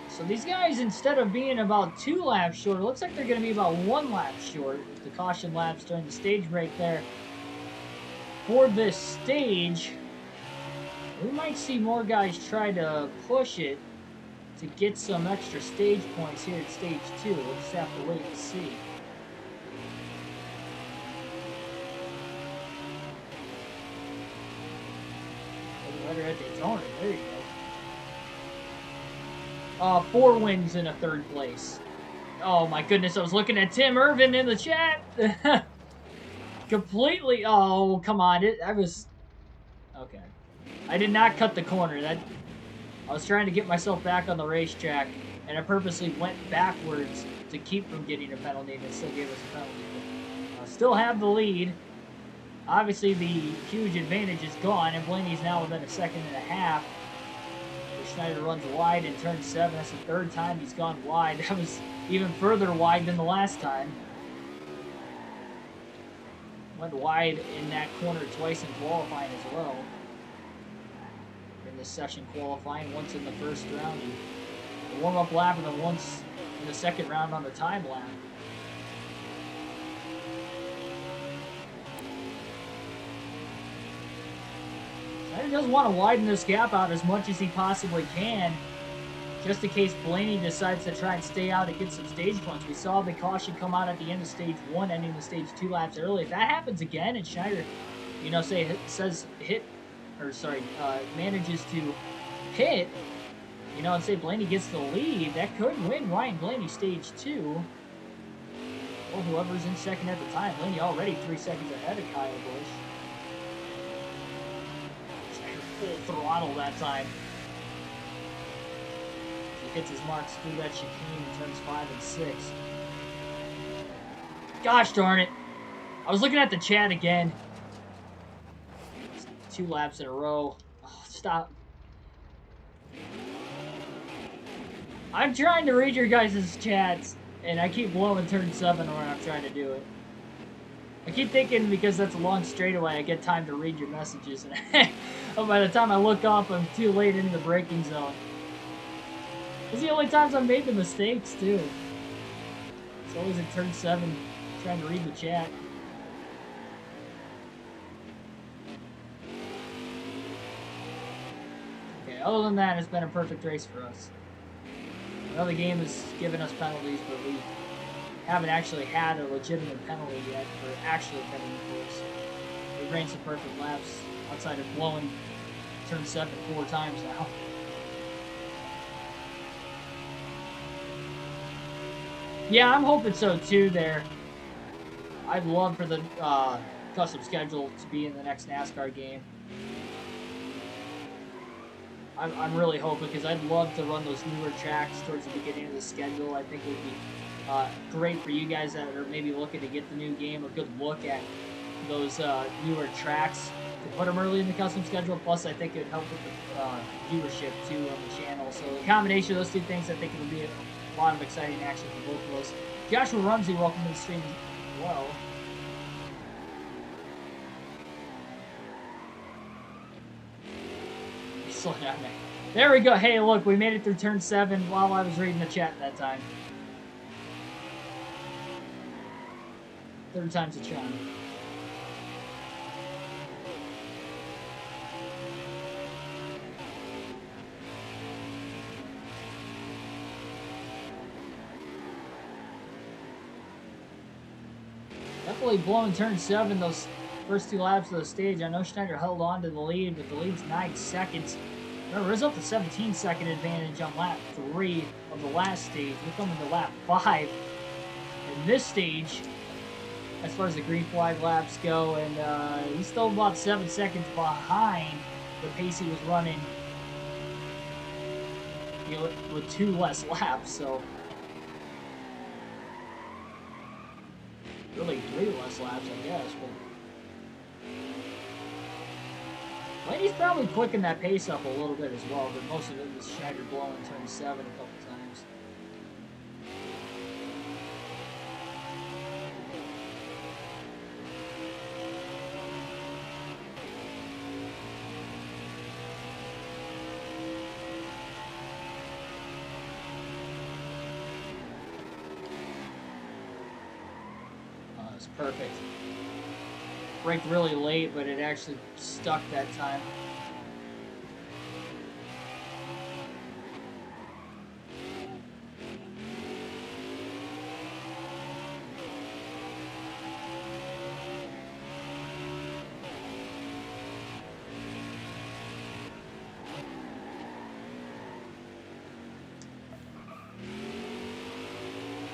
So these guys, instead of being about 2 laps short, it looks like they're going to be about 1 lap short with the caution laps during the stage break there. For this stage, we might see more guys try to push it to get some extra stage points here at stage 2. We'll just have to wait and see. Right at Daytona, there you go. 4 wins in a 3rd place. Oh my goodness, I was looking at Tim Irvin in the chat. Completely, oh, come on. I was, okay. I did not cut the corner. I was trying to get myself back on the racetrack, and I purposely went backwards to keep from getting a penalty, and it still gave us a penalty. But, still have the lead. Obviously, the huge advantage is gone, and Blaney's now within a second and a half. Schneider runs wide in turn 7. That's the third time he's gone wide. That was even further wide than the last time. Went wide in that corner twice in qualifying as well. In this session qualifying, once in the first round, the warm-up lap, and then once in the second round on the time lap. Schneider does want to widen this gap out as much as he possibly can, just in case Blaney decides to try and stay out and get some stage points. We saw the caution come out at the end of stage 1, ending the stage 2 laps early. If that happens again and Schneider, manages to hit, and say Blaney gets the lead, that could win Ryan Blaney stage 2. Or whoever's in second at the time. Blaney already 3 seconds ahead of Kyle Busch. Full throttle that time. He hits his marks through that chicane in turns 5 and 6. Gosh darn it. I was looking at the chat again. 2 laps in a row. Oh, stop. I'm trying to read your guys' chats, and I keep blowing turn 7 when I'm trying to do it. I keep thinking because that's a long straightaway, I get time to read your messages, and by the time I look up, I'm too late into the braking zone. Those are the only times I've made the mistakes, too. It's always in turn 7, trying to read the chat. Okay, other than that, it's been a perfect race for us. I know the game has given us penalties, but we haven't actually had a legitimate penalty yet for actually cutting the course. We ran some perfect laps outside of blowing turn 7 4 times now. Yeah, I'm hoping so too there. I'd love for the custom schedule to be in the next NASCAR game. I'm really hoping, because I'd love to run those newer tracks towards the beginning of the schedule. I think it would be great for you guys that are maybe looking to get the new game, a good look at those newer tracks to put them early in the custom schedule. Plus, I think it would help with the viewership too on the channel. So the combination of those two things, I think it'll be a lot of exciting action for both of us. Joshua Rumsey, welcome to the stream as well. Slow down there. There we go. Hey, look, we made it through turn 7 while I was reading the chat that time. Third time's a charm. Definitely blowing turn 7, those first 2 laps of the stage. I know Schneider held on to the lead, but the lead's 9 seconds. Remember, there's up to 17-second advantage on lap 3 of the last stage. We're coming to lap 5 in this stage, as far as the green flag laps go, and he's still about 7 seconds behind the pace he was running, with 2 less laps. So really 3 less laps, I guess. But Blaney's probably quicking that pace up a little bit as well, but most of it was Schneider blowing turn 7 a couple times. It's perfect. Braked really late, but it actually stuck that time.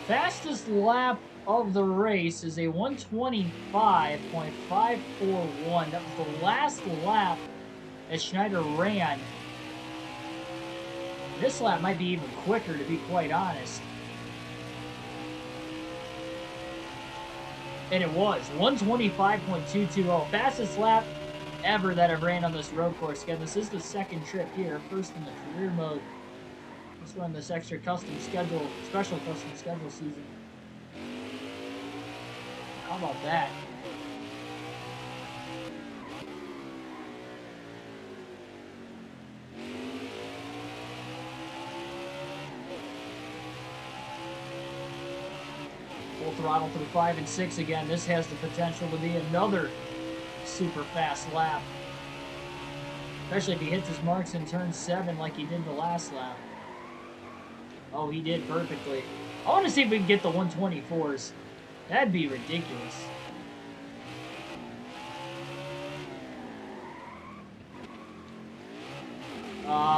Fastest lap of the race is a 125.541. That was the last lap as Schneider ran. This lap might be even quicker, to be quite honest. And it was 125.220, fastest lap ever that I've ran on this road course. Again, this is the second trip here, first in the career mode. Let's run this extra custom schedule, special custom schedule season. How about that? Full throttle through 5 and 6 again. This has the potential to be another super fast lap. Especially if he hits his marks in turn 7 like he did the last lap. Oh, he did perfectly. I want to see if we can get the 124s. That'd be ridiculous.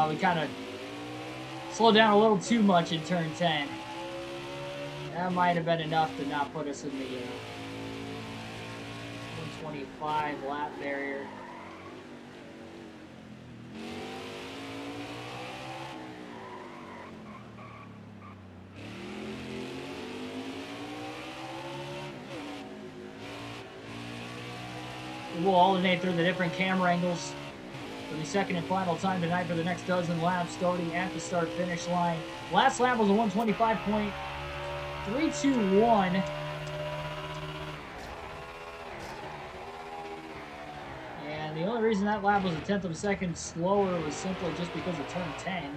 We kind of slowed down a little too much in turn 10. That might have been enough to not put us in the 125 lap barrier. We'll alternate through the different camera angles for the second and final time tonight for the next dozen laps, starting at the start-finish line. Last lap was a 125.321. And the only reason that lap was a 1/10 of a second slower was simply just because of turn 10.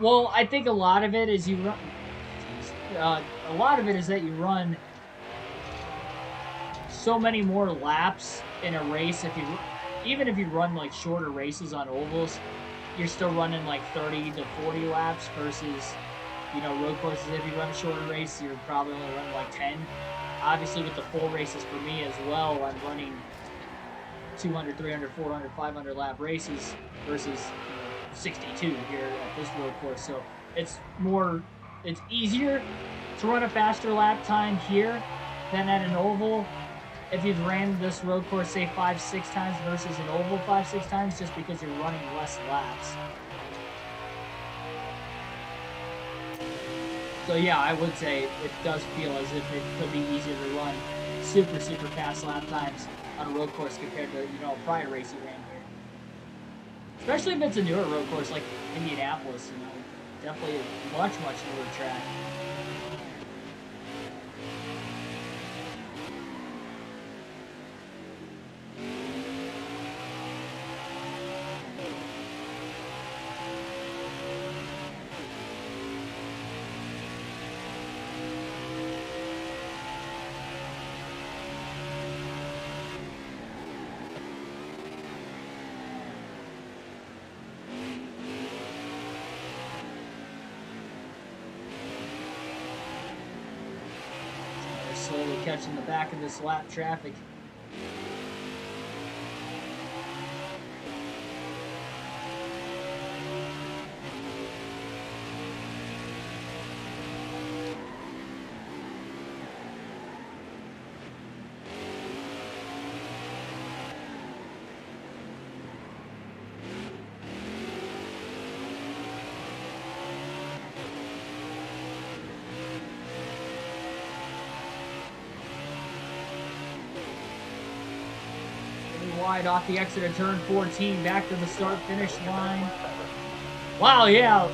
Well, I think a lot of it is you run. A lot of it is that you run so many more laps in a race. Even if you run like shorter races on ovals, you're still running like 30 to 40 laps versus, you know, road courses. If you run a shorter race, you're probably only running like 10. Obviously, with the full races for me as well, I'm running 200, 300, 400, 500 lap races versus 62 here at this road course. So it's easier to run a faster lap time here than at an oval if you've ran this road course, say 5-6 times versus an oval 5-6 times, just because you're running less laps. So yeah, I would say it does feel as if it could be easier to run super fast lap times on a road course compared to, you know, a prior race you ran here. Especially if it's a newer road course like Indianapolis, you know, definitely a much newer track. Slowly catching the back of this lap traffic. Wide off the exit of turn 14, back to the start-finish line. Wow, yeah,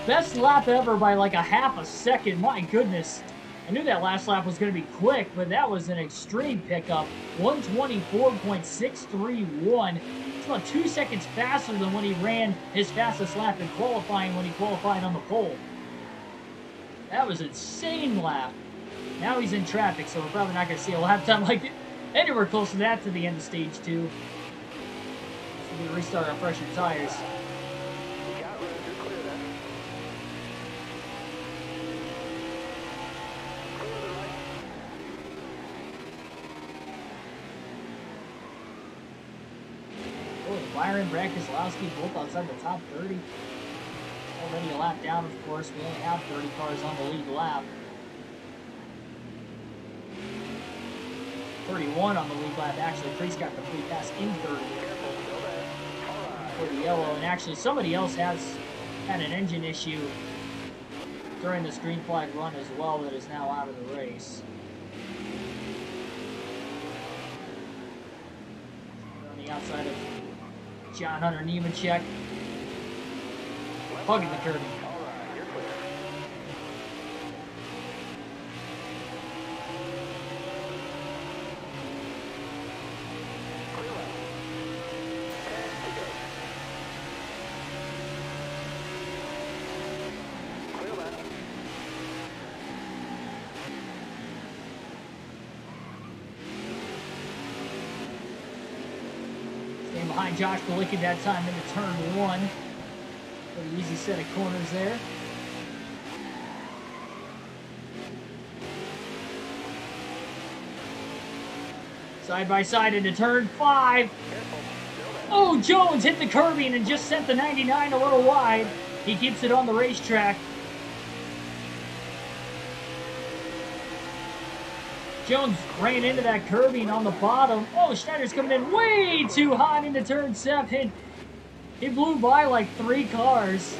best lap ever by like a half a second. My goodness, I knew that last lap was going to be quick, but that was an extreme pickup. 124.631. It's about 2 seconds faster than when he ran his fastest lap in qualifying when he qualified on the pole. That was an insane lap. Now he's in traffic, so we're probably not going to see a lap time like it anywhere close to that to the end of stage 2. So we're going to restart our fresher tires. Aaron, Brad Keselowski, both outside the top 30. Already a lap down, of course. We only have 30 cars on the lead lap. 31 on the lead lap. Actually, Priest got the free pass in 30 for the yellow. And actually, somebody else has had an engine issue during this green flag run as well that is now out of the race. On the outside of John Hunter Nemechek, hugging the Kirby. Behind Josh Balicki that time into turn 1. Pretty easy set of corners there. Side by side into turn 5. Oh, Jones hit the curbing and just sent the 99 a little wide. He keeps it on the racetrack. Jones ran into that curbing on the bottom. Oh, Schneider's coming in way too hot into turn 7. He blew by like 3 cars.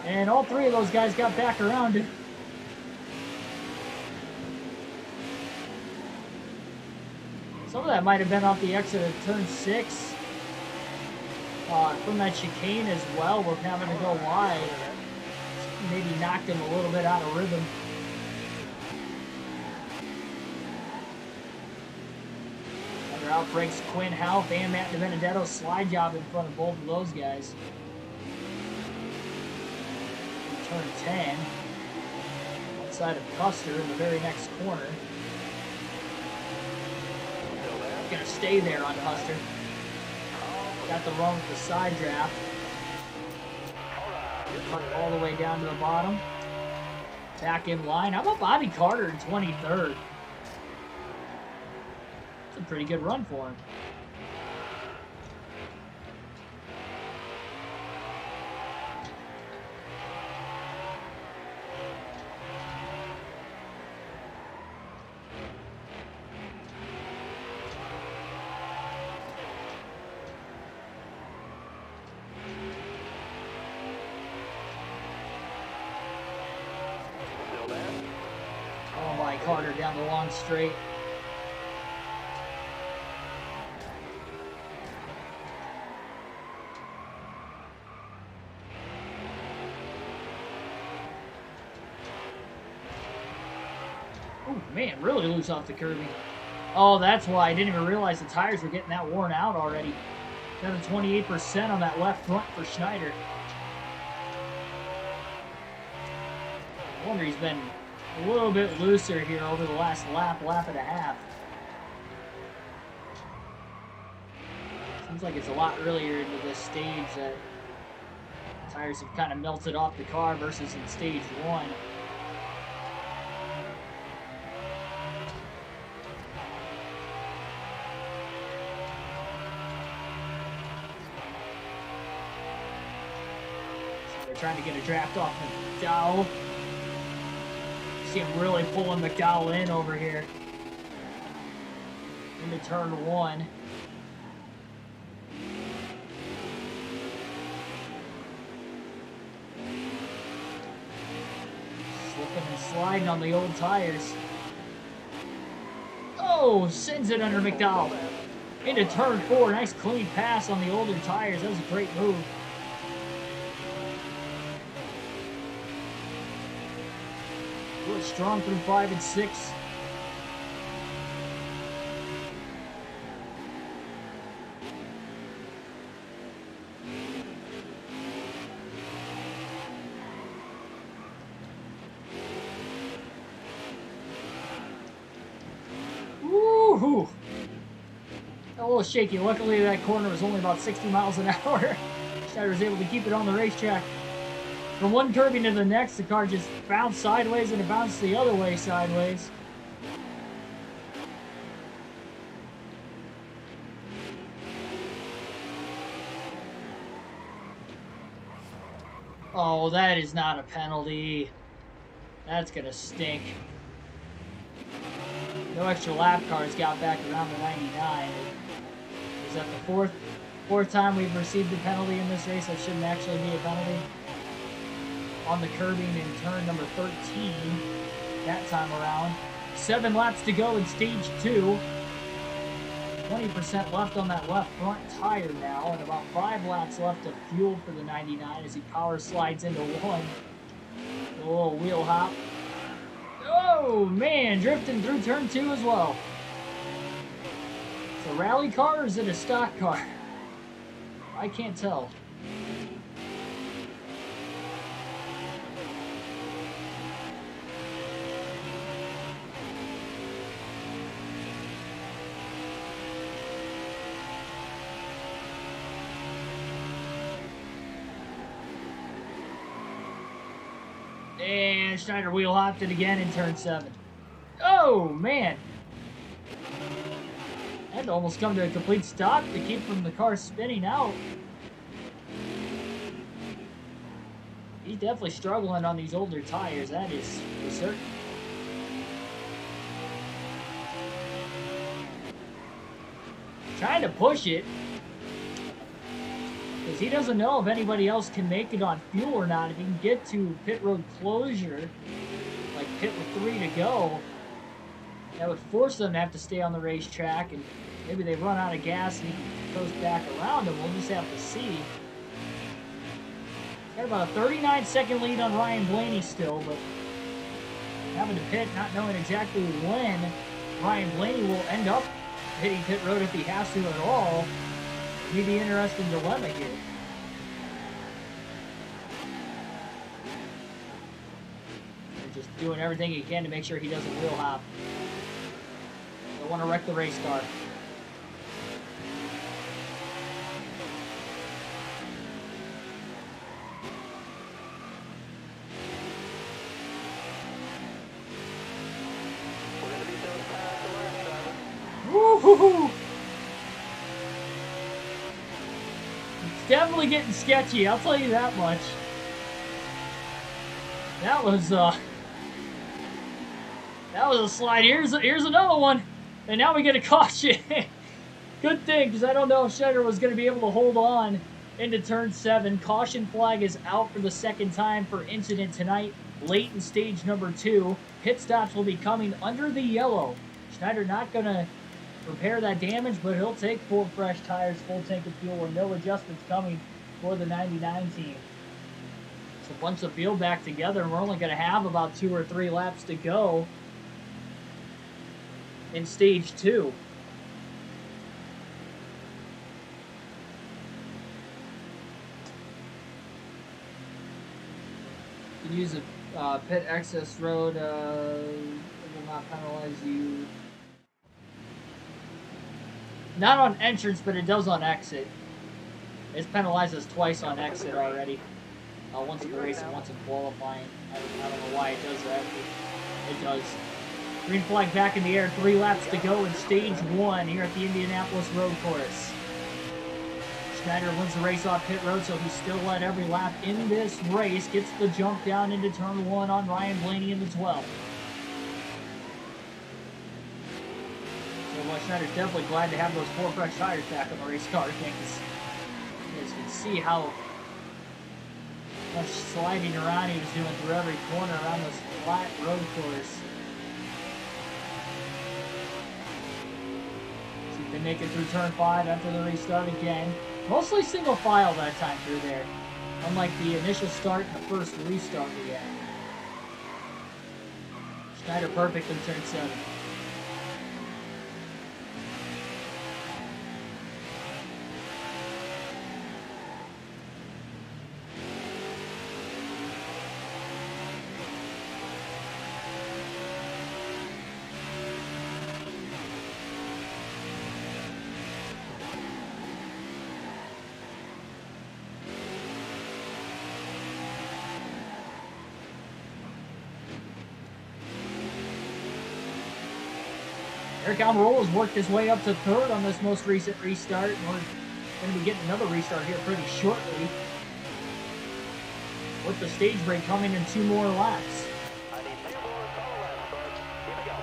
And all 3 of those guys got back around him. Some of that might have been off the exit of turn 6. From that chicane as well. We're having to go wide. Maybe knocked him a little bit out of rhythm. Outbreaks Quinn Houff and Matt DiBenedetto. Slide job in front of both of those guys. Turn 10. Outside of Custer in the very next corner. Gonna stay there on Custer. Got the run with the side draft. Cut all the way down to the bottom. Back in line. How about Bobby Carter in 23rd? A pretty good run for him. Oh my, Carter down the long straight. Man, really loose off the curbing. Oh, that's why. I didn't even realize the tires were getting that worn out already. Down to 28% on that left front for Schneider. I wonder he's been a little bit looser here over the last lap and a half. Seems like it's a lot earlier into this stage that tires have kind of melted off the car versus in stage 1. Trying to get a draft off McDowell. See him really pulling McDowell in over here. Into turn 1. Slipping and sliding on the old tires. Oh, sends it under McDowell. Into turn 4. Nice clean pass on the older tires. That was a great move. Strong through 5 and 6. Woo-hoo! A little shaky. Luckily that corner was only about 60 miles an hour. Schneider was able to keep it on the racetrack. From one curbing to the next, the car just bounced sideways and it bounced the other way sideways. Oh, that is not a penalty. That's gonna stink. No extra lap cars got back around the 99. Is that the fourth time we've received a penalty in this race that shouldn't actually be a penalty? On the curbing in turn number 13 that time around. 7 laps to go in stage 2. 20% left on that left front tire now, and about 5 laps left of fuel for the 99 as he power slides into one. A little wheel hop. Oh man, drifting through turn 2 as well. It's a rally car or is it a stock car? I can't tell. And Schneider wheel hopped it again in turn 7. Oh, man. Had to almost come to a complete stop to keep from the car spinning out. He's definitely struggling on these older tires, that is for certain. Trying to push it. Because he doesn't know if anybody else can make it on fuel or not. If he can get to pit road closure, like pit with 3 to go, that would force them to have to stay on the racetrack, and maybe they run out of gas and he can coast back around them. We'll just have to see. Got about a 39-second lead on Ryan Blaney still, but having to pit, not knowing exactly when Ryan Blaney will end up hitting pit road if he has to at all. Be the interesting dilemma here. They're just doing everything he can to make sure he doesn't wheel hop. Don't want to wreck the race car. We're going to be those past the last driver. Woo-hoo-hoo! Definitely getting sketchy, I'll tell you that much. That was a slide. Here's another one, and now we get a caution. Good thing, because I don't know if Schneider was going to be able to hold on into turn 7. Caution flag is out for the second time for incident tonight, late in stage number 2. Pit stops will be coming under the yellow. Schneider not going to repair that damage, but he'll take 4 fresh tires, full tank of fuel, and no adjustments coming for the 99 team. So once the field back together, and we're only going to have about 2 or 3 laps to go in stage 2. You can use a pit access road. It will not penalize you. Not on entrance, but it does on exit. It's penalized us twice on exit already. Once in the race and once in qualifying. I don't know why it does that, but it does. Green flag back in the air. 3 laps to go in stage 1 here at the Indianapolis Road Course. Schneider wins the race off pit road, so he's still led every lap in this race. Gets the jump down into turn 1 on Ryan Blaney in the 12th. Well, Schneider's definitely glad to have those 4 fresh tires back on the race car. I think you guys can see how much sliding around he was doing through every corner around this flat road course. See if they make it through turn 5 after the restart again. Mostly single file that time through there, unlike the initial start and the first restart we had. Schneider perfect in turn 7. Eric Almirola has worked his way up to 3rd on this most recent restart, and we're going to be getting another restart here pretty shortly. with the stage break coming in 2 more laps. I need 2 more total laps, bud. Here we go.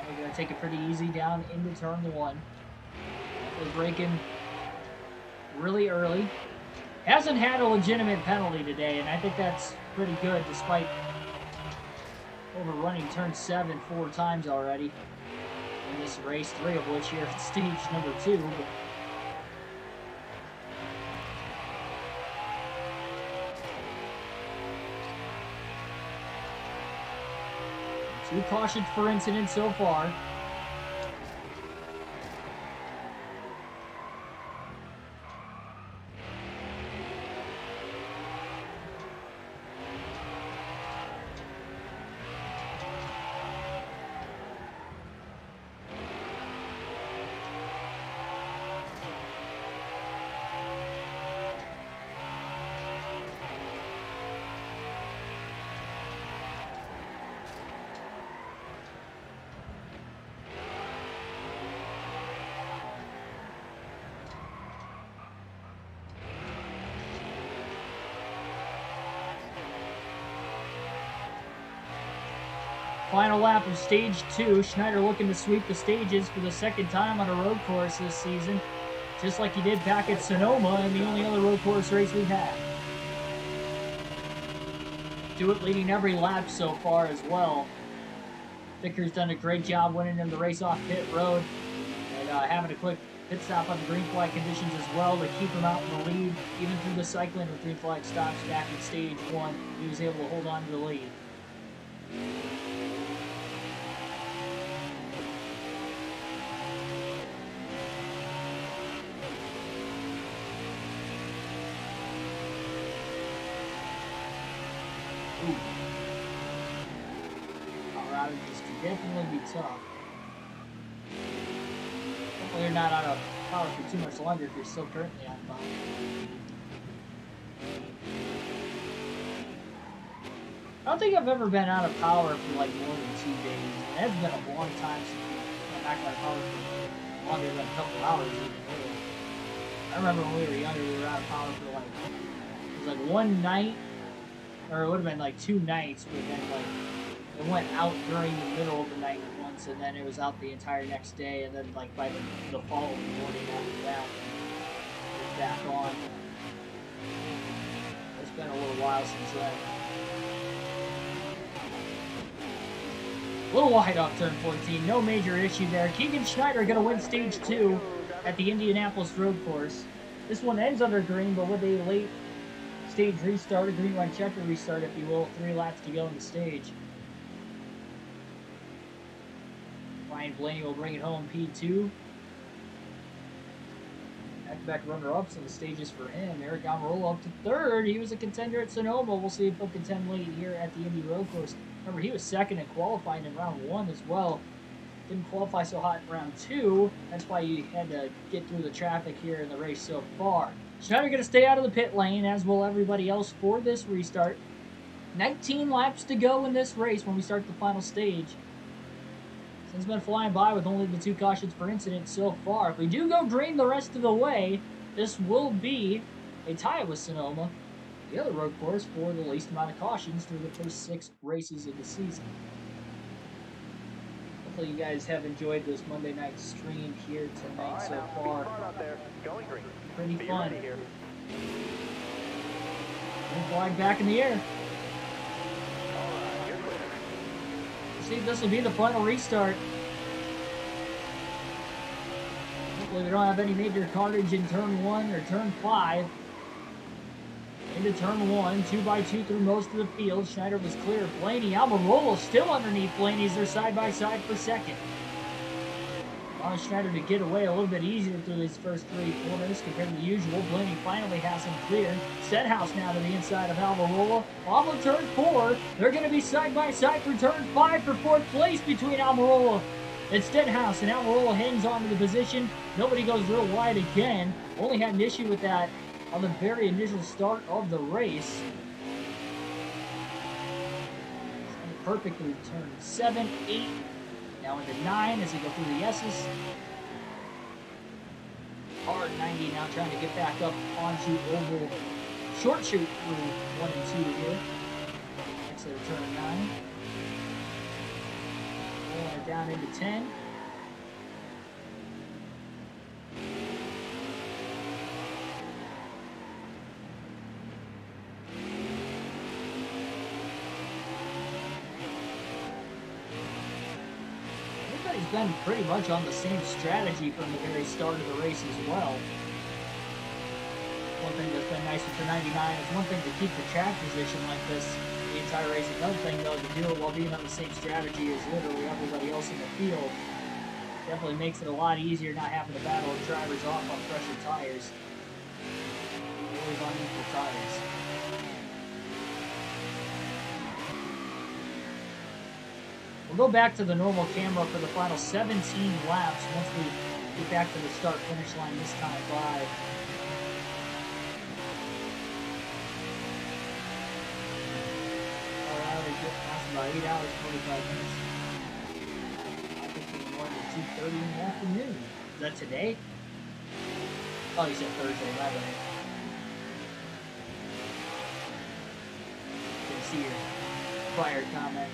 We're going to take it pretty easy down into turn 1. We're braking really early. Hasn't had a legitimate penalty today, and I think that's pretty good despite overrunning turn 7 4 times already in this race, 3 of which here at stage number 2. But two cautions for incident so far. Final lap of stage 2. Schneider looking to sweep the stages for the 2nd time on a road course this season, just like he did back at Sonoma and the only other road course race we've had. Do it leading every lap so far as well. Vicker's done a great job winning in the race off pit road and having a quick pit stop on the green flag conditions as well to keep him out in the lead. Even through the cycling with green flag stops back in stage 1, he was able to hold on to the lead. Colorado just could definitely be tough. Hopefully you're not out of power for too much longer if you're still currently on power. I don't think I've ever been out of power for like more than 2 days. And it's been a long time since I've been back out of power for longer than a couple hours even. I remember when we were younger, we were out of power for like, it was like one night, or it would have been like 2 nights, but then like it went out during the middle of the night once, and then it was out the entire next day, and then like by the following morning after that, it was back on. It's been a little while since then. A little wide off turn 14, no major issue there. Keegan Schneider going to win stage 2 at the Indianapolis road course. This one ends under green, but with a late stage restart, a green white checker restart, if you will, 3 laps to go in the stage. Ryan Blaney will bring it home P2. Back-to-back runner-ups in the stages for him. Eric Almirola up to 3rd. He was a contender at Sonoma. We'll see if he'll contend late here at the Indy road course. Remember, he was 2nd in qualifying in round 1 as well. Didn't qualify so hot in round 2. That's why you had to get through the traffic here in the race so far. Schneider going to stay out of the pit lane, as will everybody else for this restart. 19 laps to go in this race when we start the final stage. It's been flying by with only the 2 cautions per incident so far. If we do go green the rest of the way, this will be a tie with Sonoma, the other road course, for the least amount of cautions through the first 6 races of the season. Hopefully you guys have enjoyed this Monday night stream here tonight so far. Pretty fun. Green flag back in the air. See if this will be the final restart. Hopefully we don't have any major carnage in turn 1 or turn 5. Into turn 1, 2x2 through most of the field. Schneider was clear. Blaney, Almirola still underneath Blaney as they're side by side for 2nd. Allowing Schneider to get away a little bit easier through these first 3 corners compared to the usual. Blaney finally has him clear. Stenhouse now to the inside of Almirola. Off of turn 4, they're going to be side by side for turn 5 for 4th place between Almirola and Stenhouse. And Almirola hangs on to the position. Nobody goes real wide again. Only had an issue with that on the very initial start of the race. Perfectly turn 7, 8. Now into 9 as they go through the S's. Hard 90 now trying to get back up onto oval. Short shoot through 1 and 2 here. Exit of turn 9. Pulling it down into 10. Everybody's been pretty much on the same strategy from the very start of the race as well. One thing that's been nice with the 99 is one thing to keep the track position like this the entire race. Another thing, though, to do it while being on the same strategy as literally everybody else in the field definitely makes it a lot easier not having to battle drivers off on fresher tires. Always on equal tires. We'll go back to the normal camera for the final 17 laps once we get back to the start-finish line this time live. That's about 8 hours, 45 minutes. I think it's more than 2:30 in the afternoon. Is that today? Oh, you said Thursday, my bad. Can see your prior comment.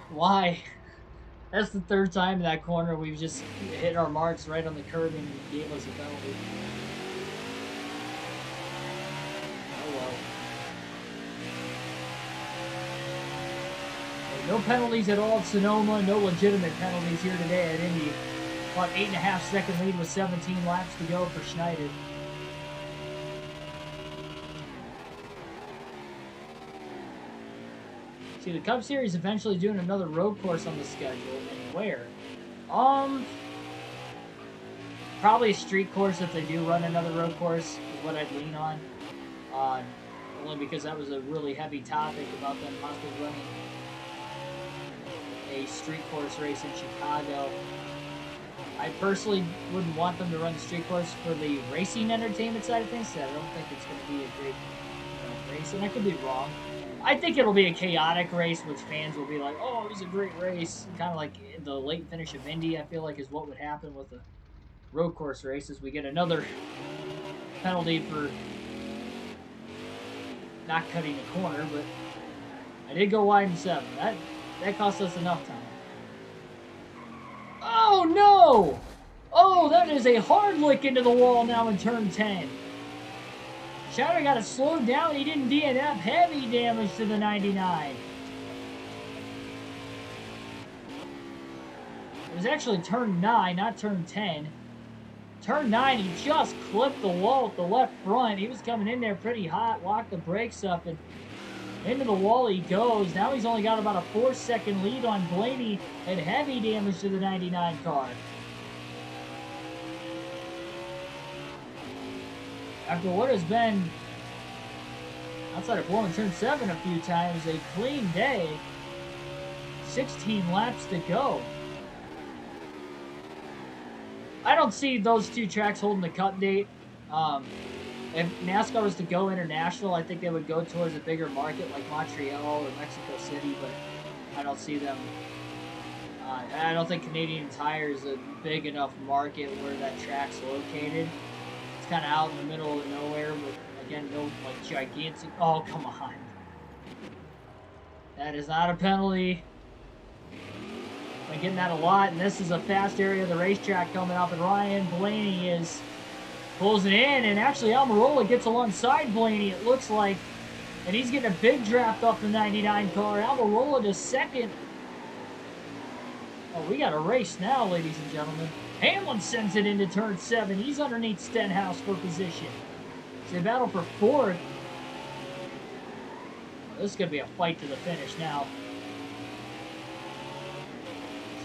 Why? That's the third time in that corner we've just hit our marks right on the curb and gave us a penalty. Oh well. No penalties at all at Sonoma. No legitimate penalties here today at Indy. About 8.5 second lead with 17 laps to go for Schneider. See, the Cup Series eventually doing another road course on the schedule, and where? Probably a street course if they do run another road course is what I'd lean on. Only because that was a really heavy topic about them possibly running a street course race in Chicago. I personally wouldn't want them to run the street course for the racing entertainment side of things. So I don't think it's going to be a great race, and I could be wrong. I think it'll be a chaotic race, which fans will be like, oh, it was a great race. Kind of like the late finish of Indy, I feel like, is what would happen with the road course races. We get another penalty for not cutting the corner, but I did go wide in 7. That cost us enough time. Oh, no! Oh, that is a hard lick into the wall now in turn 10. Schauder got it slowed down. He didn't DNF. Heavy damage to the 99. It was actually turn 9, not turn 10. Turn 9, he just clipped the wall with the left front. He was coming in there pretty hot, locked the brakes up, and into the wall he goes. Now he's only got about a 4-second lead on Blaney and heavy damage to the 99 car. After what has been, outside of blowing turn 7 a few times, a clean day, 16 laps to go. I don't see those two tracks holding the cut date. If NASCAR was to go international, I think they would go towards a bigger market like Montreal or Mexico City, but I don't see them. I don't think Canadian Tire is a big enough market where that track's located. Kind of out in the middle of nowhere with, again, no like gigantic. Oh, come on. That is not a penalty. Been getting that a lot, and this is a fast area of the racetrack coming up, and Ryan Blaney is closing in, and actually Almirola gets alongside Blaney, it looks like, and he's getting a big draft off the 99 car. Almirola to second. Oh, we got a race now, ladies and gentlemen. Hamlin sends it into turn 7. He's underneath Stenhouse for position. So they battle for 4th. This is going to be a fight to the finish now.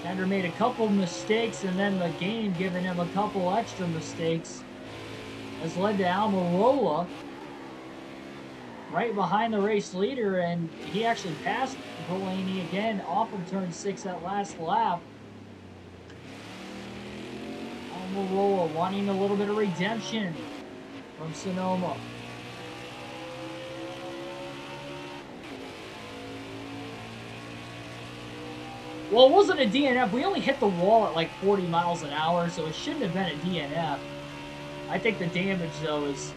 Sander made a couple mistakes, and then the game giving him a couple extra mistakes has led to Almirola right behind the race leader, and he actually passed Blaney again off of turn 6 that last lap. Almirola wanting a little bit of redemption from Sonoma. Well, it wasn't a DNF. We only hit the wall at like 40 miles an hour, so it shouldn't have been a DNF. I think the damage, though, is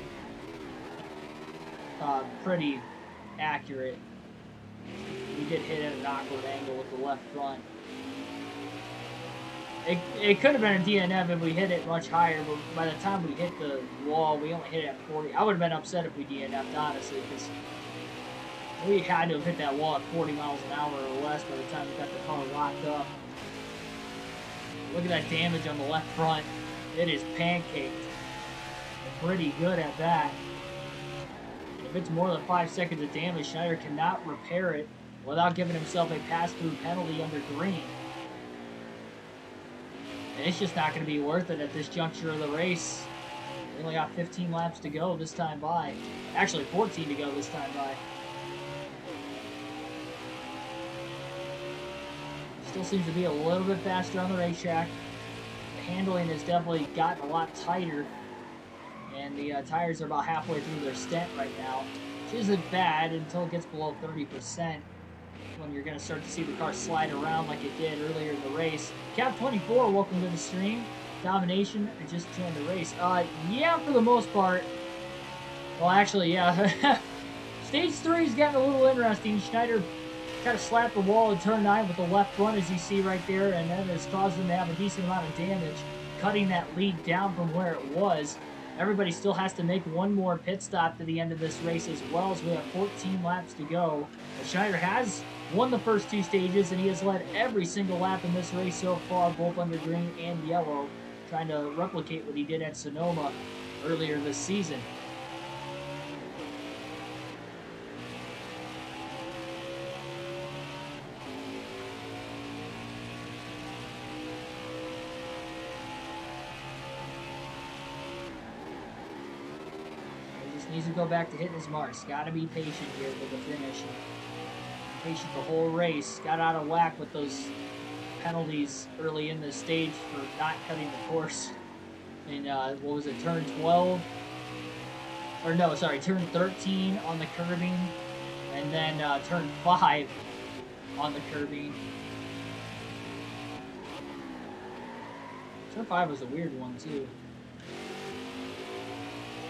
pretty accurate. We did hit at an awkward angle with the left front. It could have been a DNF if we hit it much higher, but by the time we hit the wall, we only hit it at 40. I would have been upset if we DNF'd, honestly, because we had to have hit that wall at 40 miles an hour or less by the time we got the car locked up. Look at that damage on the left front. It is pancaked. Pretty good at that. If it's more than 5 seconds of damage, Schneider cannot repair it without giving himself a pass-through penalty under green. And it's just not going to be worth it at this juncture of the race. We only got 15 laps to go this time by. Actually, 14 to go this time by. Still seems to be a little bit faster on the racetrack. The handling has definitely gotten a lot tighter. And the tires are about halfway through their stint right now, which isn't bad until it gets below 30%, when you're going to start to see the car slide around like it did earlier in the race. Cap24, welcome to the stream. Domination, I just joined the race. Yeah, for the most part. Well, actually, yeah. Stage 3 is getting a little interesting. Schneider kind of slapped the wall in turn 9 with the left front, as you see right there, and that has caused him to have a decent amount of damage, cutting that lead down from where it was. Everybody still has to make one more pit stop to the end of this race, as well as we have 14 laps to go. But Schneider has won the first 2 stages, and he has led every single lap in this race so far, both under green and yellow, trying to replicate what he did at Sonoma earlier this season. Needs to go back to hitting his marks. Got to be patient here with the finish. Patient the whole race. Got out of whack with those penalties early in the stage for not cutting the course. And what was it, turn 12? Or no, sorry, turn 13 on the curbing. And then turn 5 on the curbing. Turn 5 was a weird one, too.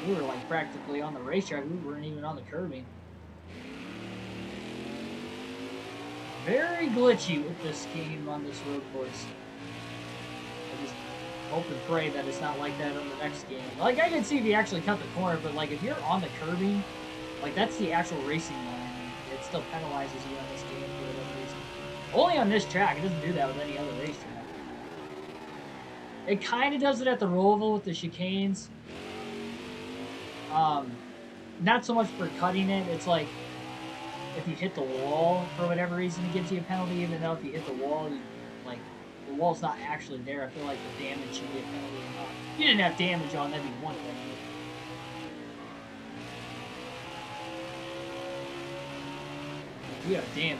We were like practically on the racetrack. We weren't even on the curbing. Very glitchy with this game on this road course. I just hope and pray that it's not like that on the next game. Like, I can see if you actually cut the corner, but like if you're on the curbing, like that's the actual racing line. It still penalizes you on this game for whatever reason. Only on this track. It doesn't do that with any other racetrack. It kind of does it at the Roval with the chicanes. Not so much for cutting it. It's like if you hit the wall for whatever reason, it gives you a penalty. Even though if you hit the wall, like the wall's not actually there. I feel like the damage should be a penalty. If you didn't have damage on, that'd be one thing. If you have damage.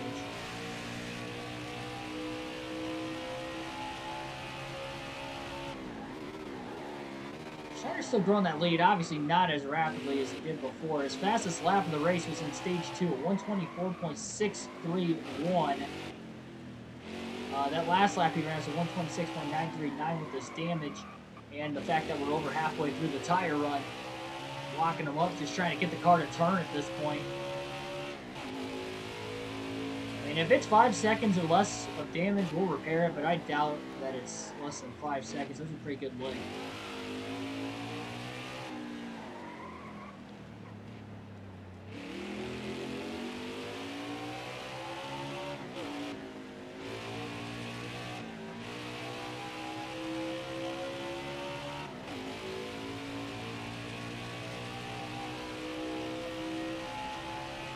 Schneider's still growing that lead, obviously not as rapidly as he did before. His fastest lap of the race was in stage 2 at 124.631. That last lap he ran was a 126.939 with this damage, and the fact that we're over halfway through the tire run, locking him up, just trying to get the car to turn at this point. I mean, if it's 5 seconds or less of damage, we'll repair it, but I doubt that it's less than 5 seconds. That's a pretty good leg.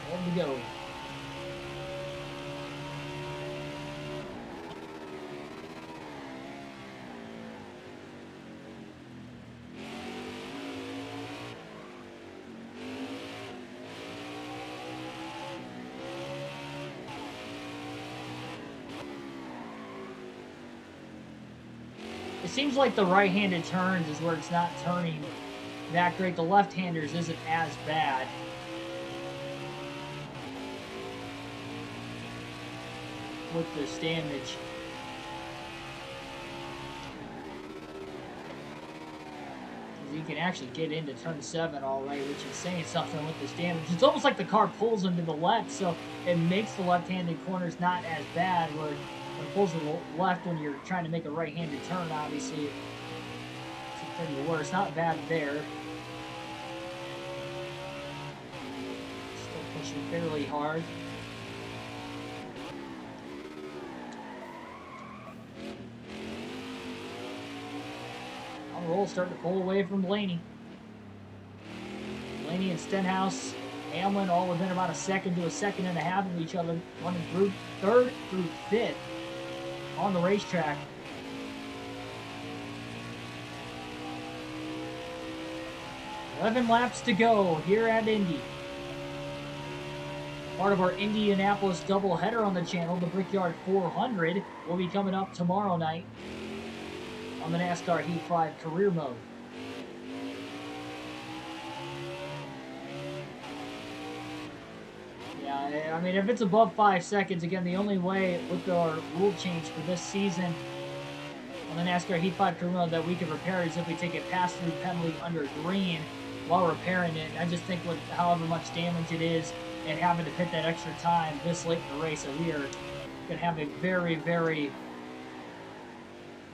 There we go. It seems like the right-handed turns is where it's not turning that great. The left-handers isn't as bad. With this damage. You can actually get into turn 7 all right, which is saying something with this damage. It's almost like the car pulls him to the left, so it makes the left-handed corners not as bad, where it pulls to the left when you're trying to make a right-handed turn, obviously. It's pretty worse. Not bad there. Still pushing fairly hard. Roll starting to pull away from Blaney. Blaney and Stenhouse, Hamlin all within about a second to a second and a half of each other, running through 3rd through 5th on the racetrack. "11 laps to go here at Indy. Part of our Indianapolis doubleheader on the channel, the Brickyard 400, will be coming up tomorrow night on the NASCAR Heat 5 career mode. Yeah, I mean, if it's above 5 seconds, again, the only way with our rule change for this season on the NASCAR Heat 5 career mode that we can repair is if we take a pass-through penalty under green while repairing it. I just think with however much damage it is and having to pit that extra time this late in the race, that we are going to have a very, very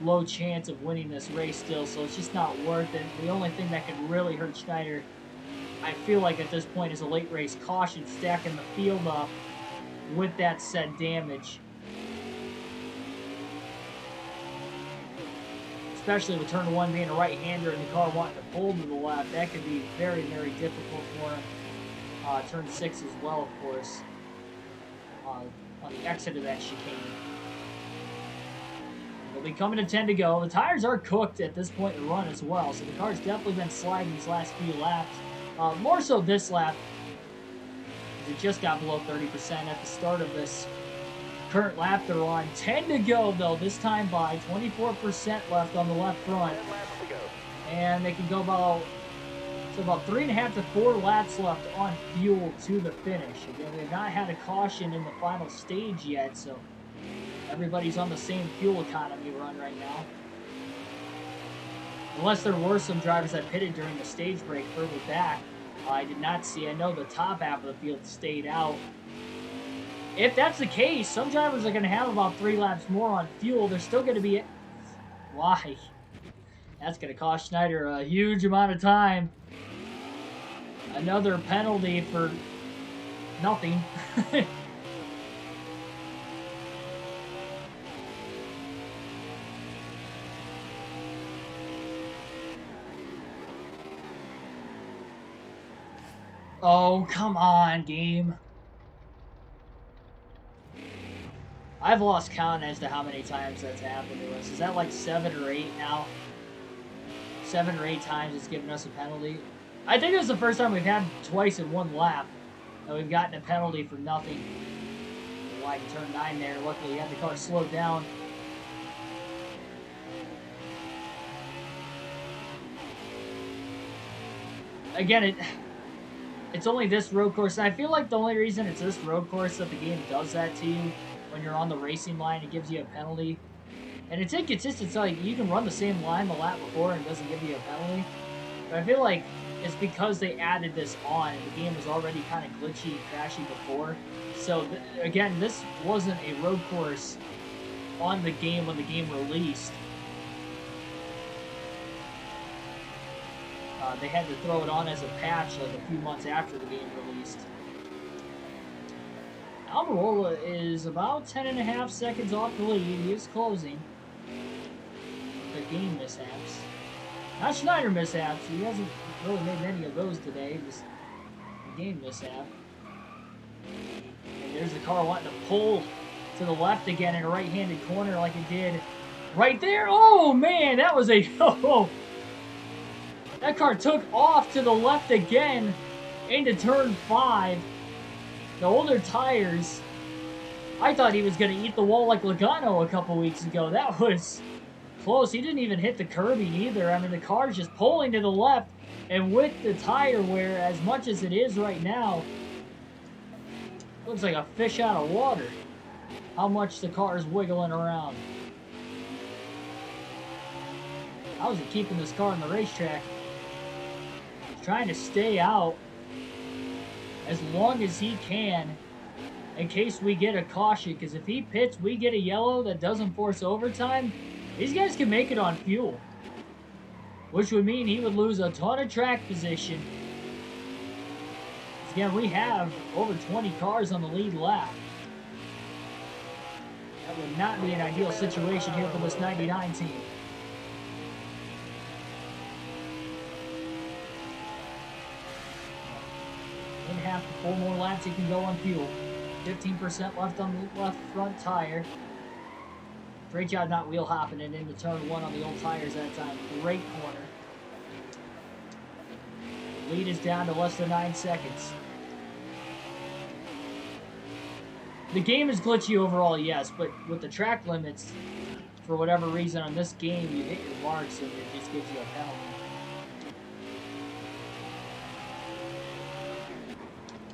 low chance of winning this race still, so it's just not worth it. The only thing that could really hurt Schneider, I feel like at this point, is a late race caution, stacking the field up with that said damage. Especially with turn 1 being a right-hander and the car wanting to pull to the left, that could be very, very difficult for him. Turn 6 as well, of course, on the exit of that chicane. We'll be coming to 10 to go. The tires are cooked at this point in the run as well, so the car's definitely been sliding these last few laps. More so this lap. It just got below 30% at the start of this current lap they're on. 10 to go, though, this time by 24% left on the left front. 10 laps to go. And they can go about 3.5 to 4 laps left on fuel to the finish. Again, they've not had a caution in the final stage yet, so everybody's on the same fuel economy run right now. Unless there were some drivers that pitted during the stage break further back. I did not see. I know the top half of the field stayed out. If that's the case, some drivers are going to have about 3 laps more on fuel. They're still going to be... Why? That's going to cost Schneider a huge amount of time. Another penalty for nothing. Oh, come on, game. I've lost count as to how many times that's happened to us. Is that like 7 or 8 now? 7 or 8 times it's given us a penalty. I think it was the first time we've had twice in 1 lap that we've gotten a penalty for nothing. Wide turn 9 there. Luckily, we had the car slowed down. Again, it's only this road course, and I feel like the only reason it's this road course that the game does that to you when you're on the racing line, it gives you a penalty. And it's inconsistent, so like, you can run the same line the lap before and it doesn't give you a penalty. But I feel like it's because they added this on, and the game was already kind of glitchy and crashy before. So, again, this wasn't a road course on the game when the game released. They had to throw it on as a patch like a few months after the game released. Almirola is about 10.5 seconds off the lead. He is closing. The game mishaps. Not Schneider mishaps. He hasn't really made many of those today. Just the game mishap. And there's the car wanting to pull to the left again in a right-handed corner like it did right there. Oh, man, that was a... Oh, that car took off to the left again into turn 5. The older tires. I thought he was going to eat the wall like Logano a couple weeks ago. That was close. He didn't even hit the curbing either. I mean, the car's just pulling to the left, and with the tire wear as much as it is right now, looks like a fish out of water how much the car is wiggling around. How is he keeping this car on the racetrack? He's trying to stay out as long as he can in case we get a caution, because if he pits, we get a yellow that doesn't force overtime, these guys can make it on fuel, which would mean he would lose a ton of track position. Again, we have over 20 cars on the lead lap. That would not be an ideal situation here for this 99 team. In half to 4 more laps, he can go on fuel. 15% left on the left front tire. Great job not wheel hopping it into turn 1 on the old tires that time. Great corner. The lead is down to less than 9 seconds. The game is glitchy overall, yes, but with the track limits, for whatever reason on this game, you hit your marks and it just gives you a penalty.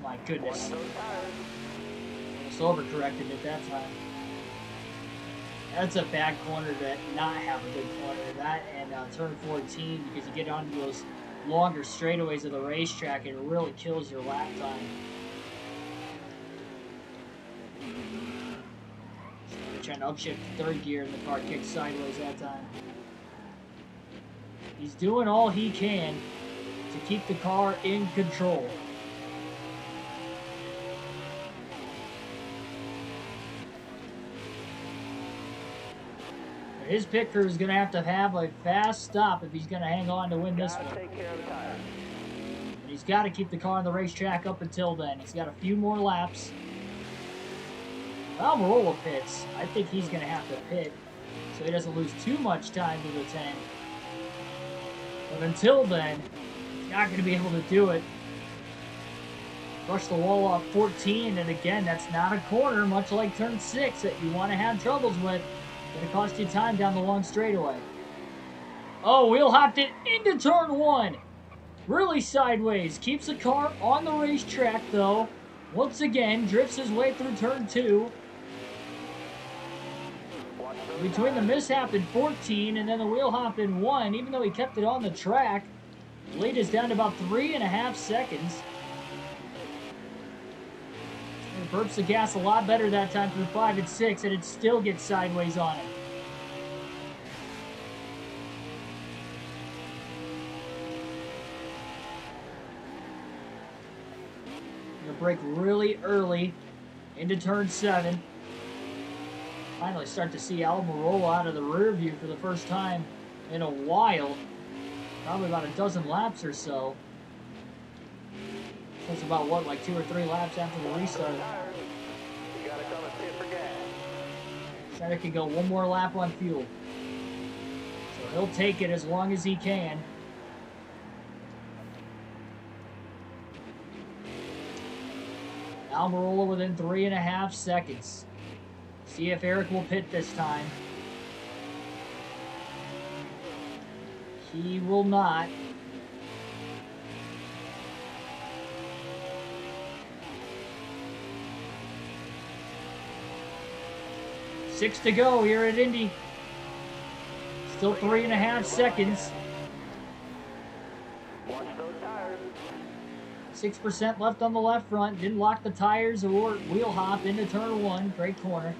My goodness. Almost overcorrected at that time. That's a bad corner to not have a good corner. That and turn 14, because you get onto those longer straightaways of the racetrack, and it really kills your lap time. Trying to upshift to 3rd gear, and the car kicks sideways that time. He's doing all he can to keep the car in control. But his pit crew is going to have a fast stop if he's going to hang on to win this one. Take care of the tires. And he's got to keep the car on the racetrack up until then. He's got a few more laps. Almirola pits. I think he's going to have to pit so he doesn't lose too much time to the 10. But until then, he's not going to be able to do it. Brush the wall off 14, and again, that's not a corner, much like turn 6 that you want to have troubles with. It's going to cost you time down the long straightaway. Oh, wheel hopped it into turn 1. Really sideways. Keeps the car on the racetrack, though. Once again, drifts his way through turn 2. Between the mishap in 14 and then the wheel hop in 1, even though he kept it on the track, the lead is down to about 3.5 seconds. He burps the gas a lot better that time through 5 and 6, and it still gets sideways on him. Gonna brake really early into turn 7. Finally start to see Almirola out of the rear view for the first time in a while. Probably about a dozen laps or so. That's about what, like 2 or 3 laps after the restart. You gotta come and pit for gas. Shredder can go 1 more lap on fuel. So he'll take it as long as he can. Almirola within 3.5 seconds. See if Eric will pit this time. He will not. Six to go here at Indy. Still 3.5 seconds. Watch those tires. 6% left on the left front. Didn't lock the tires or wheel hop into turn 1. Great corner.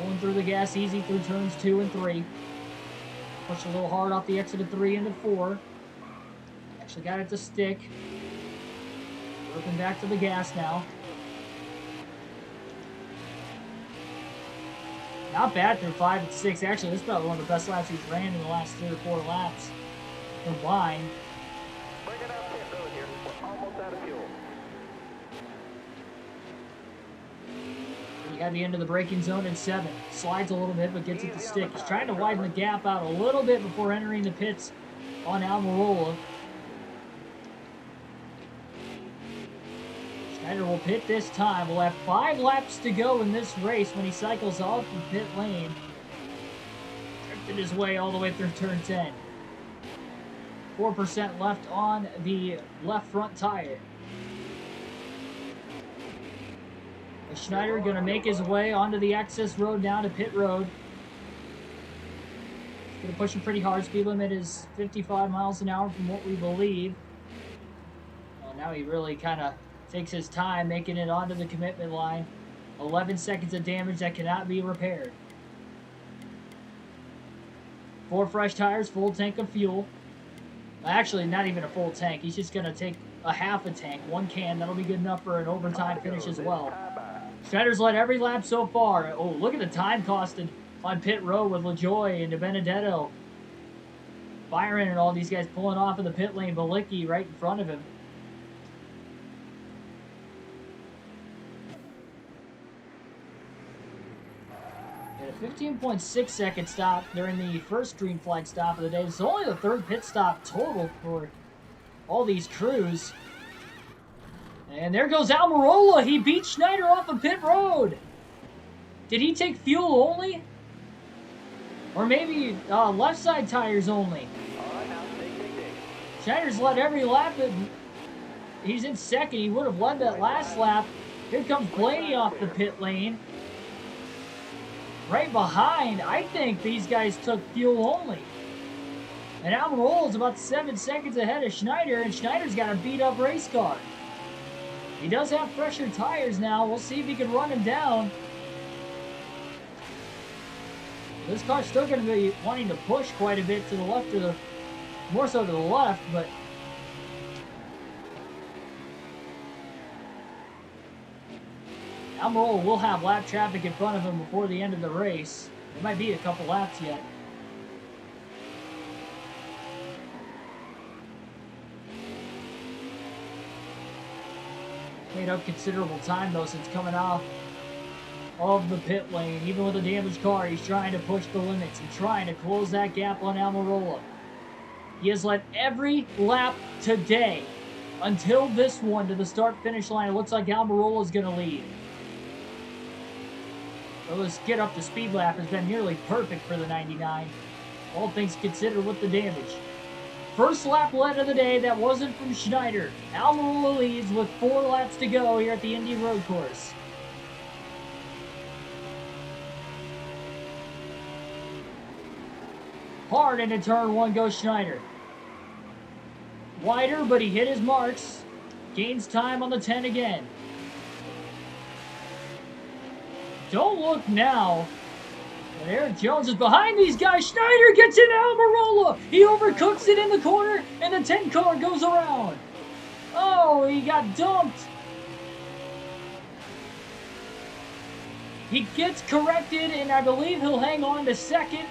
Going through the gas easy through turns 2 and 3. Pushed a little hard off the exit of 3 into 4. Actually got it to stick. Working back to the gas now. Not bad through 5 and 6. Actually, this is probably one of the best laps he's ran in the last 3 or 4 laps combined. Bring it up pit road here. We're almost out of fuel. You got the end of the braking zone in 7. Slides a little bit, but gets it to stick. He's trying to widen the gap out a little bit before entering the pits on Almirola. Schneider will pit this time. We'll have 5 laps to go in this race when he cycles off the pit lane. drifted his way all the way through turn 10. 4% left on the left front tire. Schneider going to make his way onto the access road now to pit road. He's going to push him pretty hard. Speed limit is 55 miles an hour from what we believe. Well, now he really kind of takes his time making it onto the commitment line. 11 seconds of damage that cannot be repaired. 4 fresh tires, full tank of fuel. Actually, not even a full tank. He's just going to take a half a tank, 1 can. That'll be good enough for an overtime finish as well. Schneider's led every lap so far. Oh, look at the time costed on pit road with LaJoy and DiBenedetto. Byron and all these guys pulling off of the pit lane. Balicki right in front of him. And a 15.6 second stop during the first green flag stop of the day. It's only the 3rd pit stop total for all these crews. And there goes Almirola. He beat Schneider off of pit road. Did he take fuel only? Or maybe left side tires only? Schneider's led every lap. He's in second. He would have led that last lap. Here comes Blaney off the pit lane. Right behind. I think these guys took fuel only. And Almirola's about 7 seconds ahead of Schneider. And Schneider's got a beat up race car. He does have fresher tires now. We'll see if he can run him down. This car's still going to be wanting to push quite a bit to the left, more so to the left, but Almirola will have lap traffic in front of him before the end of the race. It might be a couple laps yet. Made up considerable time though since coming off of the pit lane. Even with a damaged car, he's trying to push the limits and trying to close that gap on Almirola. He has led every lap today until this one to the start-finish line. It looks like Almirola is going to lead. So this get up to speed lap has been nearly perfect for the 99. All things considered with the damage. First lap led of the day that wasn't from Schneider. Almirola leads with 4 laps to go here at the Indy Road Course. Hard into turn 1 goes Schneider. Wider, but he hit his marks. Gains time on the 10 again. Don't look now. And Eric Jones is behind these guys. Schneider gets in Almirola. He overcooks it in the corner, and the 10 car goes around. Oh, he got dumped. He gets corrected, and I believe he'll hang on to second.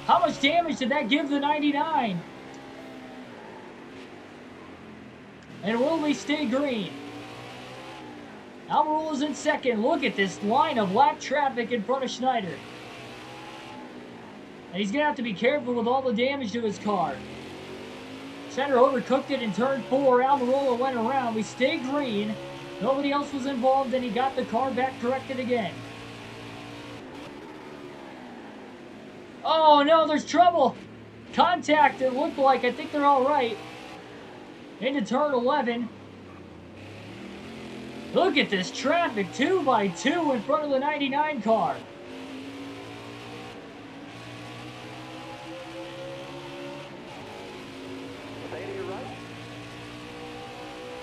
How much damage did that give the 99? And will we stay green? Almirola's in second. Look at this line of lap traffic in front of Schneider. And he's going to have to be careful with all the damage to his car. Schneider overcooked it in turn 4. Almirola went around. We stayed green. Nobody else was involved, and he got the car back corrected again. Oh no, there's trouble. Contact, it looked like. I think they're all right. Into turn 11. Look at this traffic, 2 by 2 in front of the 99 car.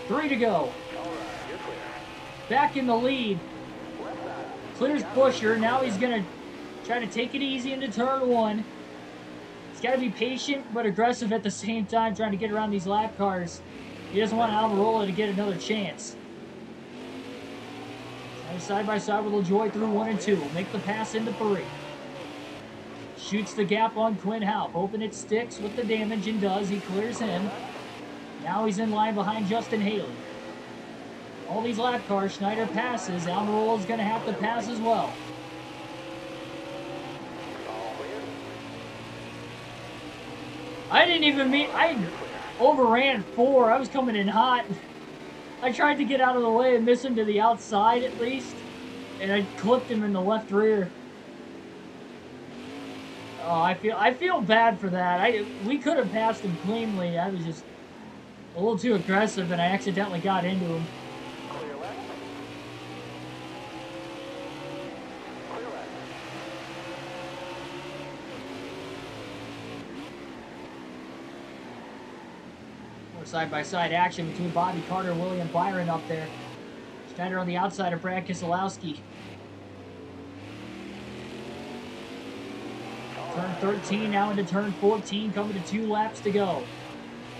Three to go. Back in the lead. Clears Busher. Now he's going to try to take it easy into turn 1. He's got to be patient but aggressive at the same time, trying to get around these lap cars. He doesn't want Almirola to get another chance. Side by side with LaJoy through 1 and 2. Will make the pass into 3. Shoots the gap on Quinn Houp, hoping it sticks with the damage, and does. He clears him. Now he's in line behind Justin Haley. All these lap cars, Schneider passes. Almirola's going to have to pass as well. I overran 4. I was coming in hot. I tried to get out of the way and miss him to the outside at least. And I clipped him in the left rear. Oh, I feel bad for that. We could have passed him cleanly. I was just a little too aggressive, and I accidentally got into him. Clear left. Clear left. More side-by-side action between Bobby Carter and William Byron up there. Schneider on the outside of Brad Keselowski. Turn 13 now into turn 14, coming to 2 laps to go.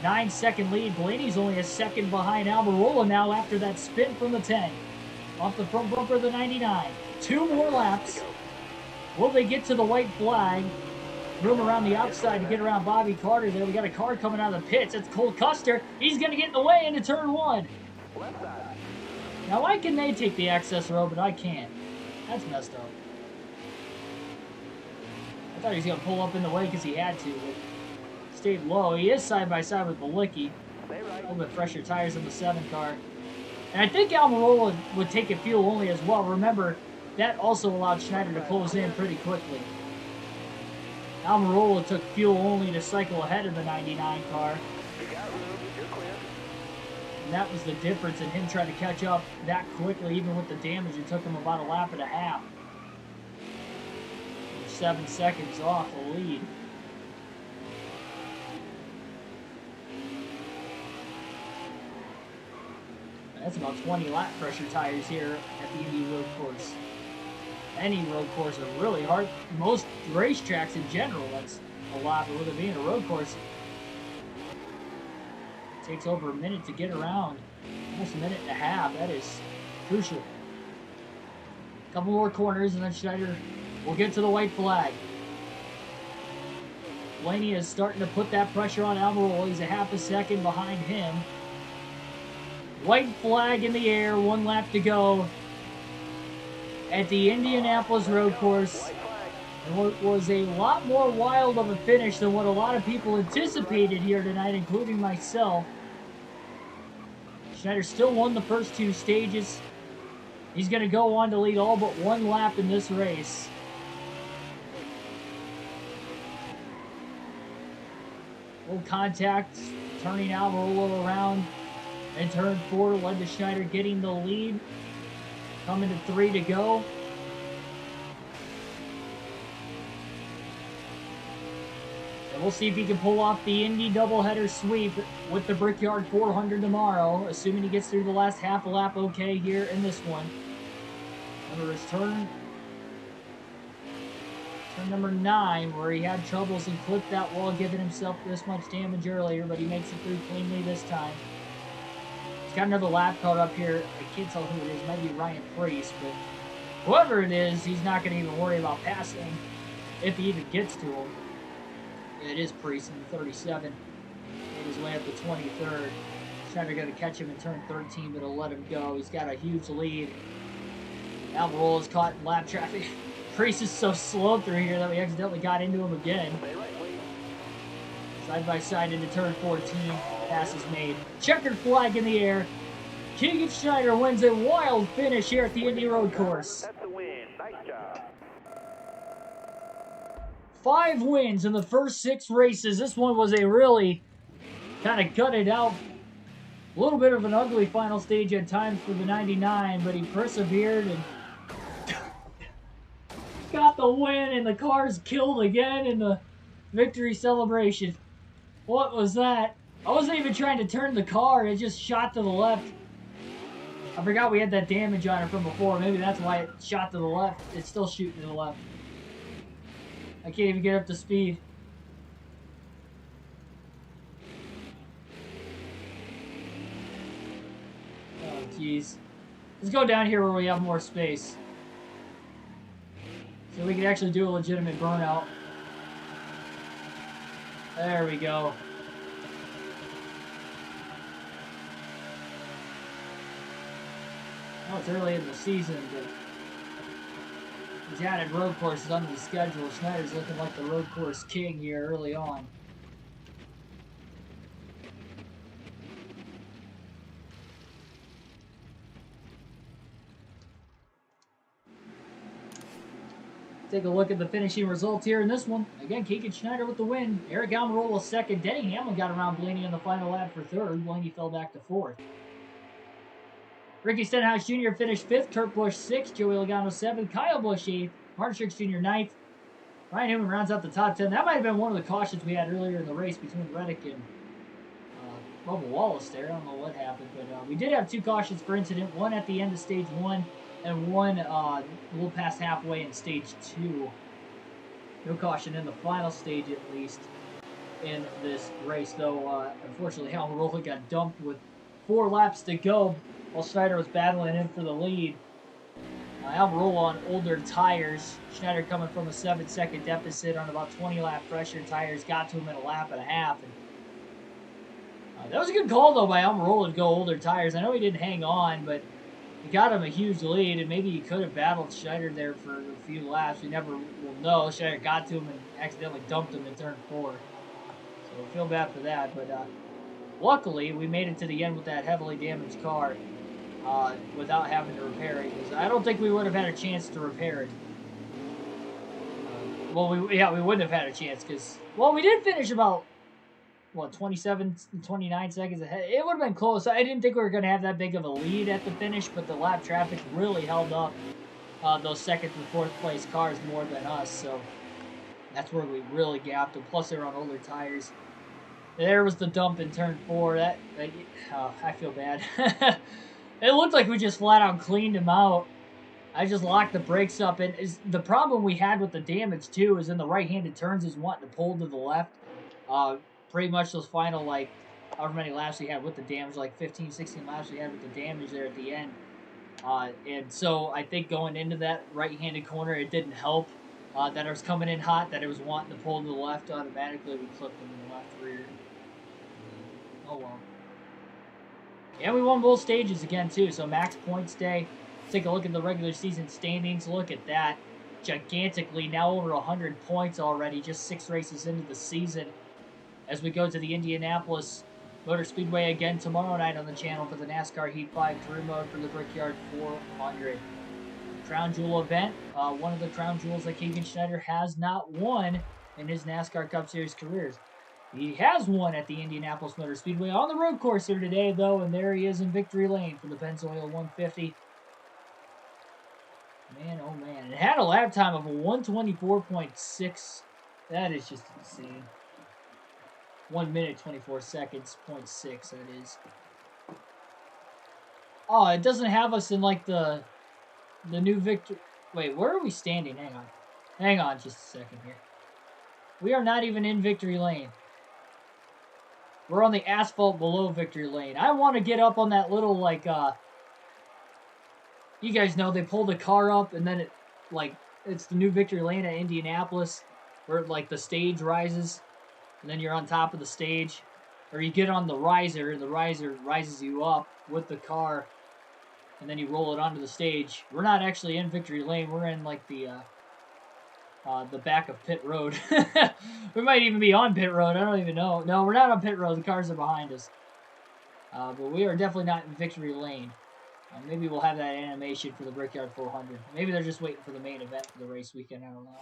9-second lead. Blaney's only a second behind Almirola now after that spin from the 10. Off the front bumper of the 99. 2 more laps. Will they get to the white flag? Room around the outside to get around Bobby Carter there. We got a car coming out of the pits. It's Cole Custer. He's going to get in the way into turn 1. Left side. Now, why can they take the access road, but I can't? That's messed up. I thought he was going to pull up in the way because he had to, but stayed low. He is side-by-side with Malicki. Stay right. A little bit fresher tires in the 7 car. And I think Almirola would take it fuel only as well. Remember, that also allowed Schneider to close in pretty quickly. Almirola took fuel only to cycle ahead of the 99 car. You got room. You're clear. And that was the difference in him trying to catch up that quickly, even with the damage. It took him about a lap and a half. 7 seconds off the lead. That's about 20 lap pressure tires here at the Indy road course. Any road course are really hard. Most racetracks in general, that's a lot. But with it being a road course, it takes over a minute to get around. Almost a minute and a half. That is crucial. A couple more corners and then Schneider will get to the white flag. Blaney is starting to put that pressure on Almirola. He's a half a second behind him. White flag in the air, 1 lap to go at the Indianapolis road course. And what was a lot more wild of a finish than what a lot of people anticipated here tonight, including myself. Schneider still won the first 2 stages. He's going to go on to lead all but 1 lap in this race. Full contact, turning Almirola around. And turn 4 led to Schneider getting the lead. Coming to 3 to go. And we'll see if he can pull off the Indy doubleheader sweep with the Brickyard 400 tomorrow, assuming he gets through the last half a lap okay here in this one. Remember his turn number 9, where he had troubles and clipped that wall, giving himself this much damage earlier, but he makes it through cleanly this time. Got another lap car up here. I can't tell who it is. It might be Ryan Priest, but whoever it is, he's not going to even worry about passing if he even gets to him. Yeah, it is Priest in the 37. Made his way up to 23rd. Schneider going to catch him in turn 13, but he'll let him go. He's got a huge lead. Almirola's caught in lap traffic. Priest is so slow through here that we accidentally got into him again. Side by side into turn 14. Pass is made. Checkered flag in the air. Keegan Schneider wins a wild finish here at the Indy Road Course. That's the win. Nice job. 5 wins in the first 6 races. This one was a really kind of gutted out, a little bit of an ugly final stage at times for the 99, but he persevered and got the win, and the car's killed again in the victory celebration. What was that? I wasn't even trying to turn the car. It just shot to the left. I forgot we had that damage on it from before. Maybe that's why it shot to the left. It's still shooting to the left. I can't even get up to speed. Oh, jeez. Let's go down here where we have more space. So we can actually do a legitimate burnout. There we go. I know it's early in the season, but he's added road courses under the schedule. Schneider's looking like the road course king here early on. Take a look at the finishing results here in this one. Again, Keegan Schneider with the win. Eric Almirola second. Denny Hamlin got around Blaney on the final lap for third. Blaney fell back to fourth. Ricky Stenhouse Jr. finished fifth. Kurt Busch sixth. Joey Logano seventh. Kyle Busch eighth. Martin Truex Jr. ninth. Ryan Newman rounds out the top 10. That might have been one of the cautions we had earlier in the race between Reddick and Bubba Wallace there. I don't know what happened, but we did have two cautions for incident. One at the end of stage one and one a little past halfway in stage two. No caution in the final stage, at least, in this race, though unfortunately Almirola got dumped with 4 laps to go while Schneider was battling in for the lead. Almirola on older tires. Schneider coming from a 7-second deficit on about 20-lap pressure tires. Got to him in a lap and a half. And, that was a good call, though, by Almirola to go older tires. I know he didn't hang on, but he got him a huge lead, and maybe he could have battled Schneider there for a few laps. We never will know. Schneider got to him and accidentally dumped him in turn 4. So I feel bad for that. But luckily, we made it to the end with that heavily damaged car. Without having to repair it, because I don't think we would have had a chance to repair it. We wouldn't have had a chance, because, well, we did finish about, 27, 29 seconds ahead. It would have been close. I didn't think we were going to have that big of a lead at the finish, but the lap traffic really held up those second and fourth place cars more than us, so that's where we really gapped them. Plus, they were on older tires. There was the dump in turn 4. I feel bad. It looked like we just flat out cleaned him out. I just locked the brakes up. And the problem we had with the damage, too, is in the right-handed turns is wanting to pull to the left. Pretty much those final, however many laps we had with the damage, 15, 16 laps we had with the damage there at the end. And so I think going into that right-handed corner, it didn't help that it was coming in hot, that it was wanting to pull to the left automatically. We clipped him in the left rear. Oh, well. And we won both stages again, too. So max points day. Take a look at the regular season standings. Look at that. Gigantically, now over 100 points already, just 6 races into the season. As we go to the Indianapolis Motor Speedway again tomorrow night on the channel for the NASCAR Heat 5 Career Mode for the Brickyard 400. Crown Jewel event. One of the Crown Jewels that Keegan Schneider has not won in his NASCAR Cup Series careers. He has won at the Indianapolis Motor Speedway on the road course here today, though, and there he is in victory lane for the Pennzoil 150. Man, oh man. It had a lap time of 1:24.6. That is just insane. 1 minute, 24 seconds, 0.6, that is. Oh, it doesn't have us in, the new victory. Wait, where are we standing? Hang on. Hang on just a second here. We are not even in victory lane. We're on the asphalt below victory lane. I want to get up on that little, you guys know, they pull the car up, and then it's the new victory lane at Indianapolis, where, the stage rises, and then you're on top of the stage. Or you get on the riser, and the riser rises you up with the car, and then you roll it onto the stage. We're not actually in victory lane. We're in, the back of pit road. We might even be on pit road. I don't even know. No, we're not on pit road. The cars are behind us. But we are definitely not in victory lane. Maybe we'll have that animation for the Brickyard 400. Maybe they're just waiting for the main event for the race weekend. I don't know.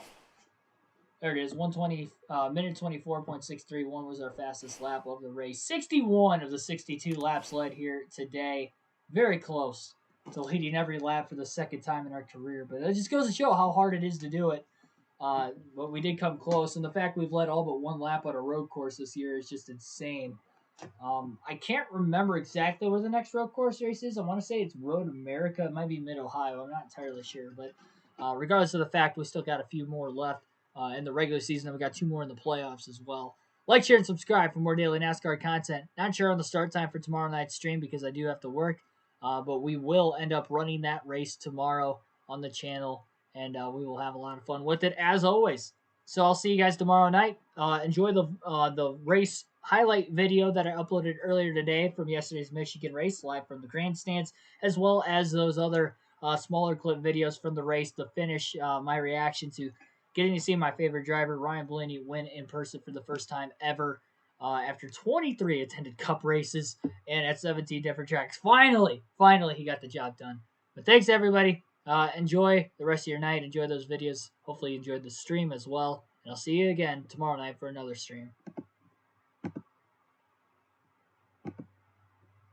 There it is. minute 24.631 was our fastest lap of the race. 61 of the 62 laps led here today. Very close to leading every lap for the second time in our career. But it just goes to show how hard it is to do it. But we did come close, and the fact we've led all but 1 lap on a road course this year is just insane. I can't remember exactly where the next road course race is. I want to say it's Road America. It might be Mid-Ohio. I'm not entirely sure. But regardless of the fact, we still got a few more left in the regular season, and we got 2 more in the playoffs as well. Like, share, and subscribe for more daily NASCAR content. Not sure on the start time for tomorrow night's stream because I do have to work. But we will end up running that race tomorrow on the channel. And we will have a lot of fun with it, as always. So I'll see you guys tomorrow night. Enjoy the race highlight video that I uploaded earlier today from yesterday's Michigan race, live from the grandstands, as well as those other smaller clip videos from the race, the finish, my reaction to getting to see my favorite driver, Ryan Blaney, win in person for the first time ever after 23 attended Cup races and at 17 different tracks. Finally, he got the job done. But thanks, everybody. Enjoy the rest of your night. Enjoy those videos. Hopefully you enjoyed the stream as well. And I'll see you again tomorrow night for another stream.